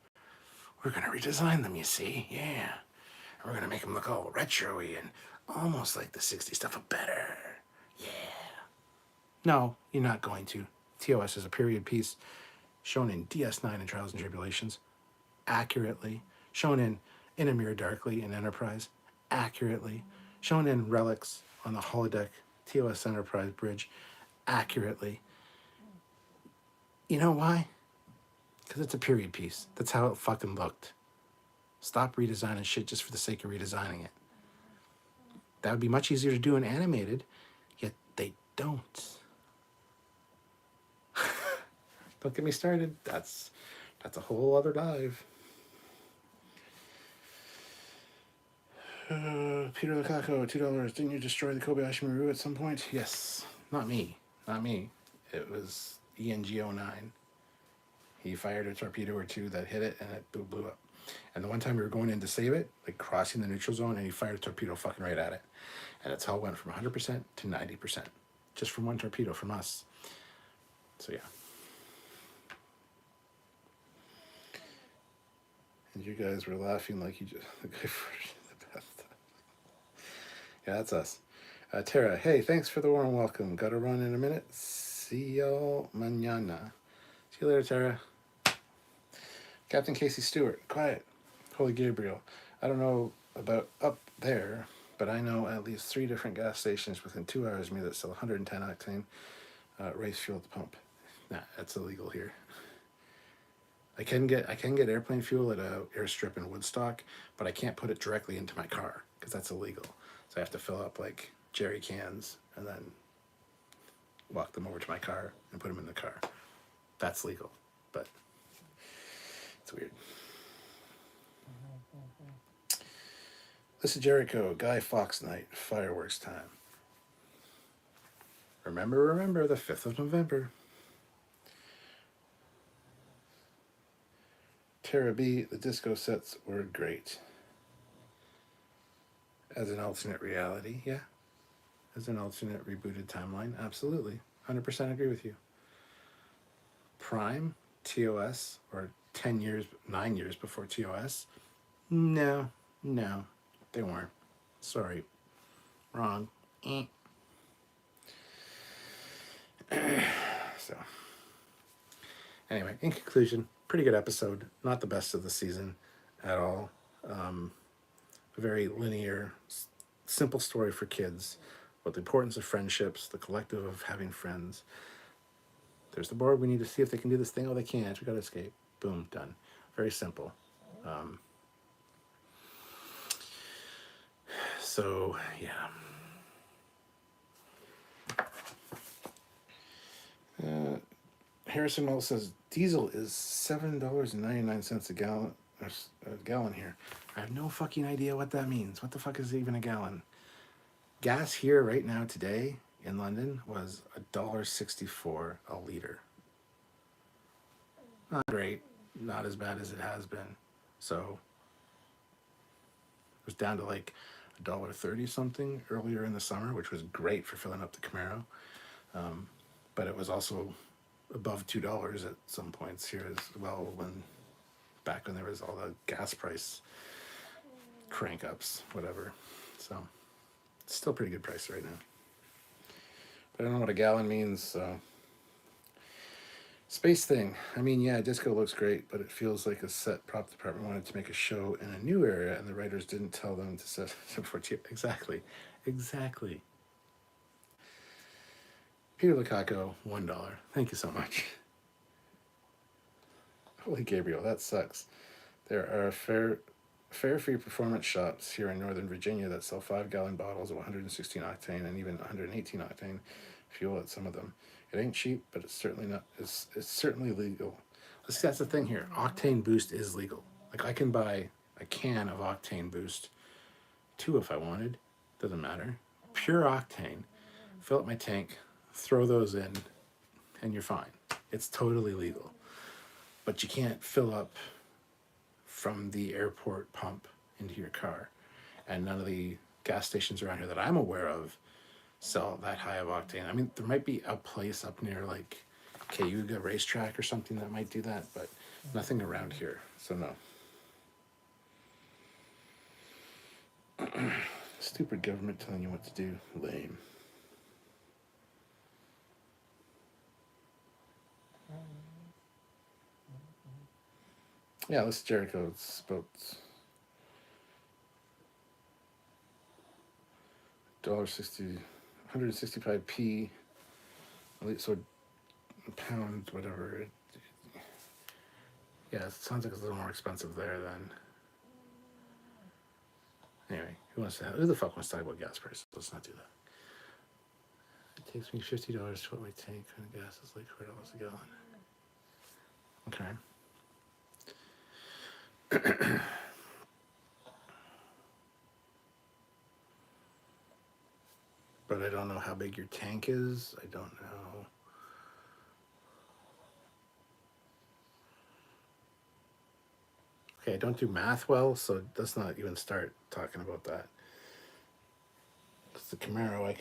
We're going to redesign them, you see? Yeah. We're going to make them look all retro-y and almost like the 60s stuff, but better. Yeah. No, you're not going to. TOS is a period piece shown in DS9 and Trials and Tribulations, accurately. Shown in a Mirror Darkly in Enterprise, accurately. Shown in Relics on the holodeck TOS Enterprise bridge, accurately. You know why? Because it's a period piece. That's how it fucking looked. Stop redesigning shit just for the sake of redesigning it. That would be much easier to do in animated, yet they don't. Don't get me started. That's a whole other dive. Peter Lukaku, $2. Didn't you destroy the Kobayashi Maru at some point? Yes. Not me. It was ENG-09. He fired a torpedo or two that hit it, and it blew up. And the one time we were going in to save it, like crossing the neutral zone, and he fired a torpedo fucking right at it. And that's how it went from 100% to 90%. Just from one torpedo from us. So, yeah. And you guys were laughing like you just... The guy farted in the bathtub. Yeah, that's us. Tara, hey, thanks for the warm welcome. Gotta run in a minute. See y'all mañana. See you later, Tara. Captain Casey Stewart, quiet. Holy Gabriel. I don't know about up there, but I know at least 3 different gas stations within 2 hours of me that sell 110 octane race fuel at the pump. Nah, that's illegal here. I can get airplane fuel at a airstrip in Woodstock, but I can't put it directly into my car because that's illegal. So I have to fill up like jerry cans and then walk them over to my car and put them in the car. That's legal, but it's weird. This is Jericho, Guy Fawkes night, fireworks time. Remember, the 5th of November. Tara B, the disco sets were great. As an alternate reality, yeah. As an alternate rebooted timeline, absolutely. 100% agree with you. Prime, TOS, or 9 years before TOS? No, they weren't. Sorry. Wrong. So, anyway, in conclusion, pretty good episode. Not the best of the season at all. A very linear, simple story for kids about the importance of friendships, the collective of having friends. There's the Borg. We need to see if they can do this thing. Oh, they can't. We got to escape. Boom, done. Very simple. So, yeah. Harrison Wells says diesel is $7.99 a gallon here. I have no fucking idea what that means. What the fuck is even a gallon? Gas here right now today in London was $1.64 a liter. Not great. Not as bad as it has been. So it was down to like $1.30 something earlier in the summer, which was great for filling up the Camaro. But it was also above $2 at some points here as well, back when there was all the gas price crank ups, whatever. So it's still a pretty good price right now. But I don't know what a gallon means, so. Space Thing. I mean, yeah, disco looks great, but it feels like a set prop department wanted to make a show in a new area, and the writers didn't tell them to set it for Exactly. Peter Lukaku, $1. Thank you so much. Holy Gabriel, that sucks. There are fare-free performance shops here in Northern Virginia that sell 5-gallon bottles of 116 octane and even 118 octane fuel at some of them. It ain't cheap, but it's certainly not. It's certainly legal. See, that's the thing here. Octane Boost is legal. Like I can buy a can of Octane Boost, 2 if I wanted. Doesn't matter. Pure octane. Fill up my tank, throw those in, and you're fine. It's totally legal. But you can't fill up from the airport pump into your car. And none of the gas stations around here that I'm aware of sell that high of octane. I mean, there might be a place up near like Cayuga Racetrack or something that might do that, but nothing around here, so no. Stupid government telling you what to do. Lame. Yeah, this is Jericho. It's about $1.60, 165p. So a pound, whatever. Yeah, it sounds like it's a little more expensive there than. Anyway, who the fuck wants to talk about gas prices? Let's not do that. It takes me $50 to fill my tank, and gas is like $4 a gallon. Okay. But I don't know how big your tank is. I don't know. Okay, I don't do math well, so let's not even start talking about that. Because the Camaro,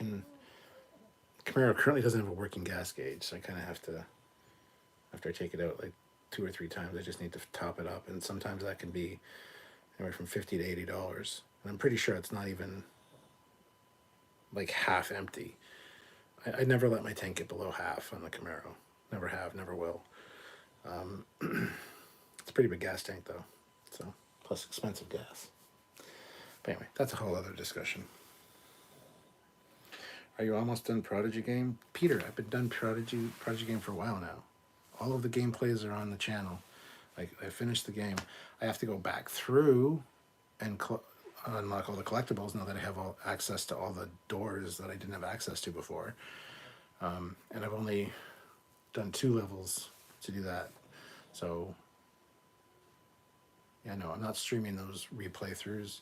Camaro currently doesn't have a working gas gauge, so I kind of have to, after I take it out like 2 or 3 times, I just need to top it up, and sometimes that can be anywhere from $50 to $80. And I'm pretty sure it's not even like half empty. I never let my tank get below half on the Camaro. Never have, never will. It's a pretty big gas tank though, so plus expensive gas. But anyway, that's a whole other discussion. Are you almost done Prodigy game? Peter, I've been done Prodigy game for a while now. All of the gameplays are on the channel. I finished the game. I have to go back through and unlock all the collectibles now that I have access to all the doors that I didn't have access to before. And I've only done 2 levels to do that. So, yeah, no, I'm not streaming those replay throughs.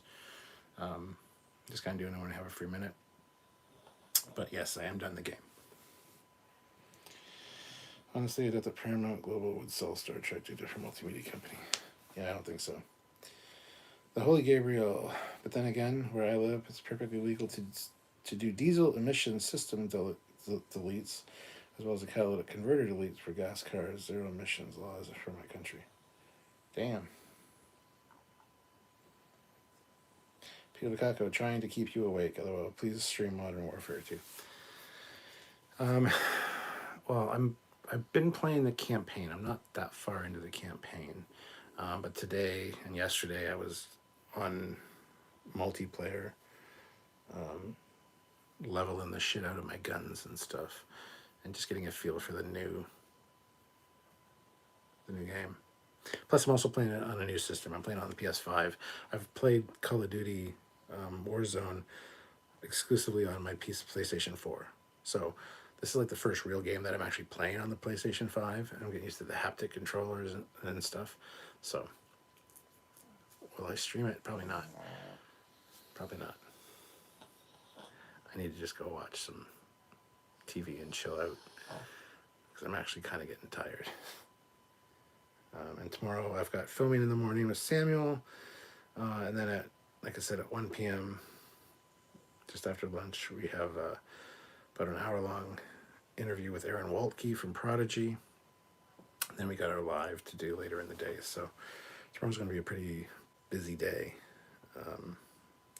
Just kind of doing it when I have a free minute. But yes, I am done the game. Honestly, I doubt that Paramount Global would sell Star Trek to a different multimedia company. Yeah, I don't think so. The Holy Gabriel. But then again, where I live, it's perfectly legal to do diesel emission system deletes, as well as a catalytic converter deletes for gas cars. Zero emissions laws for my country. Damn. Peter Lukaku, trying to keep you awake. LOL. Please stream Modern Warfare 2. Well, I've been playing the campaign. I'm not that far into the campaign. But today and yesterday I was on multiplayer, leveling the shit out of my guns and stuff, and just getting a feel for the new game. Plus, I'm also playing it on a new system. I'm playing it on the PS5. I've played Call of Duty Warzone exclusively on my PlayStation 4. So this is like the first real game that I'm actually playing on the PlayStation 5. And I'm getting used to the haptic controllers and stuff. So, will I stream it? Probably not. Probably not. I need to just go watch some TV and chill out. Because I'm actually kind of getting tired. And tomorrow I've got filming in the morning with Samuel. And then like I said, at 1 p.m., just after lunch, we have about an hour-long interview with Aaron Waltke from Prodigy. And then we got our live to do later in the day. So tomorrow's going to be a pretty busy day,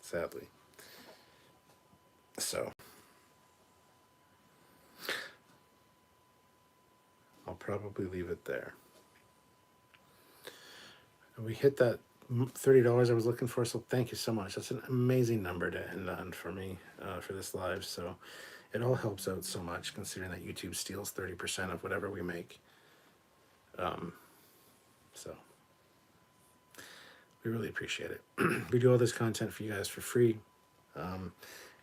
sadly. So I'll probably leave it there. And we hit that $30 I was looking for, so thank you so much. That's an amazing number to end on for me for this live. So it all helps out so much, considering that YouTube steals 30% of whatever we make. So We really appreciate it. We do all this content for you guys for free.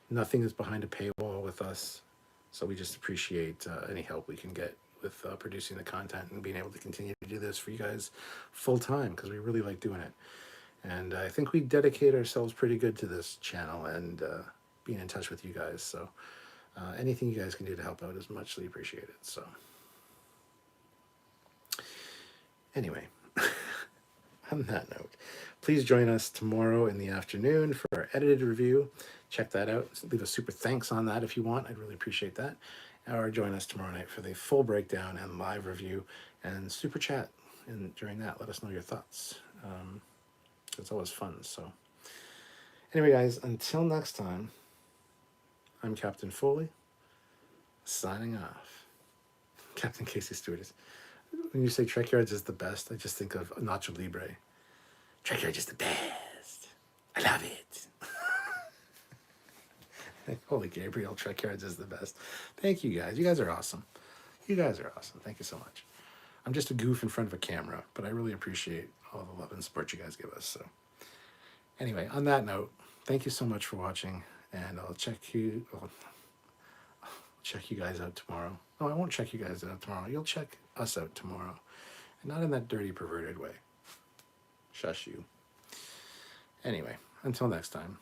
Nothing is behind a paywall with us, so we just appreciate any help we can get with producing the content and being able to continue to do this for you guys full time, because we really like doing it. And I think we dedicate ourselves pretty good to this channel and being in touch with you guys. So anything you guys can do to help out is muchly appreciated. So anyway, on that note, please join us tomorrow in the afternoon for our edited review. Check that out. Leave a super thanks on that if you want. I'd really appreciate that. Or join us tomorrow night for the full breakdown and live review and super chat. And during that, let us know your thoughts. It's always fun. So anyway, guys, until next time, I'm Captain Foley, signing off. Captain Casey Stewart. When you say Trekyards is the best, I just think of Nacho Libre. Trekyards is the best. I love it. Holy Gabriel, Trekyards is the best. Thank you guys. You guys are awesome. You guys are awesome. Thank you so much. I'm just a goof in front of a camera, but I really appreciate all the love and support you guys give us. So anyway, on that note, thank you so much for watching, and I'll check you guys out tomorrow. No, I won't check you guys out tomorrow. You'll check us out tomorrow. And not in that dirty, perverted way. Shush you. Anyway, until next time.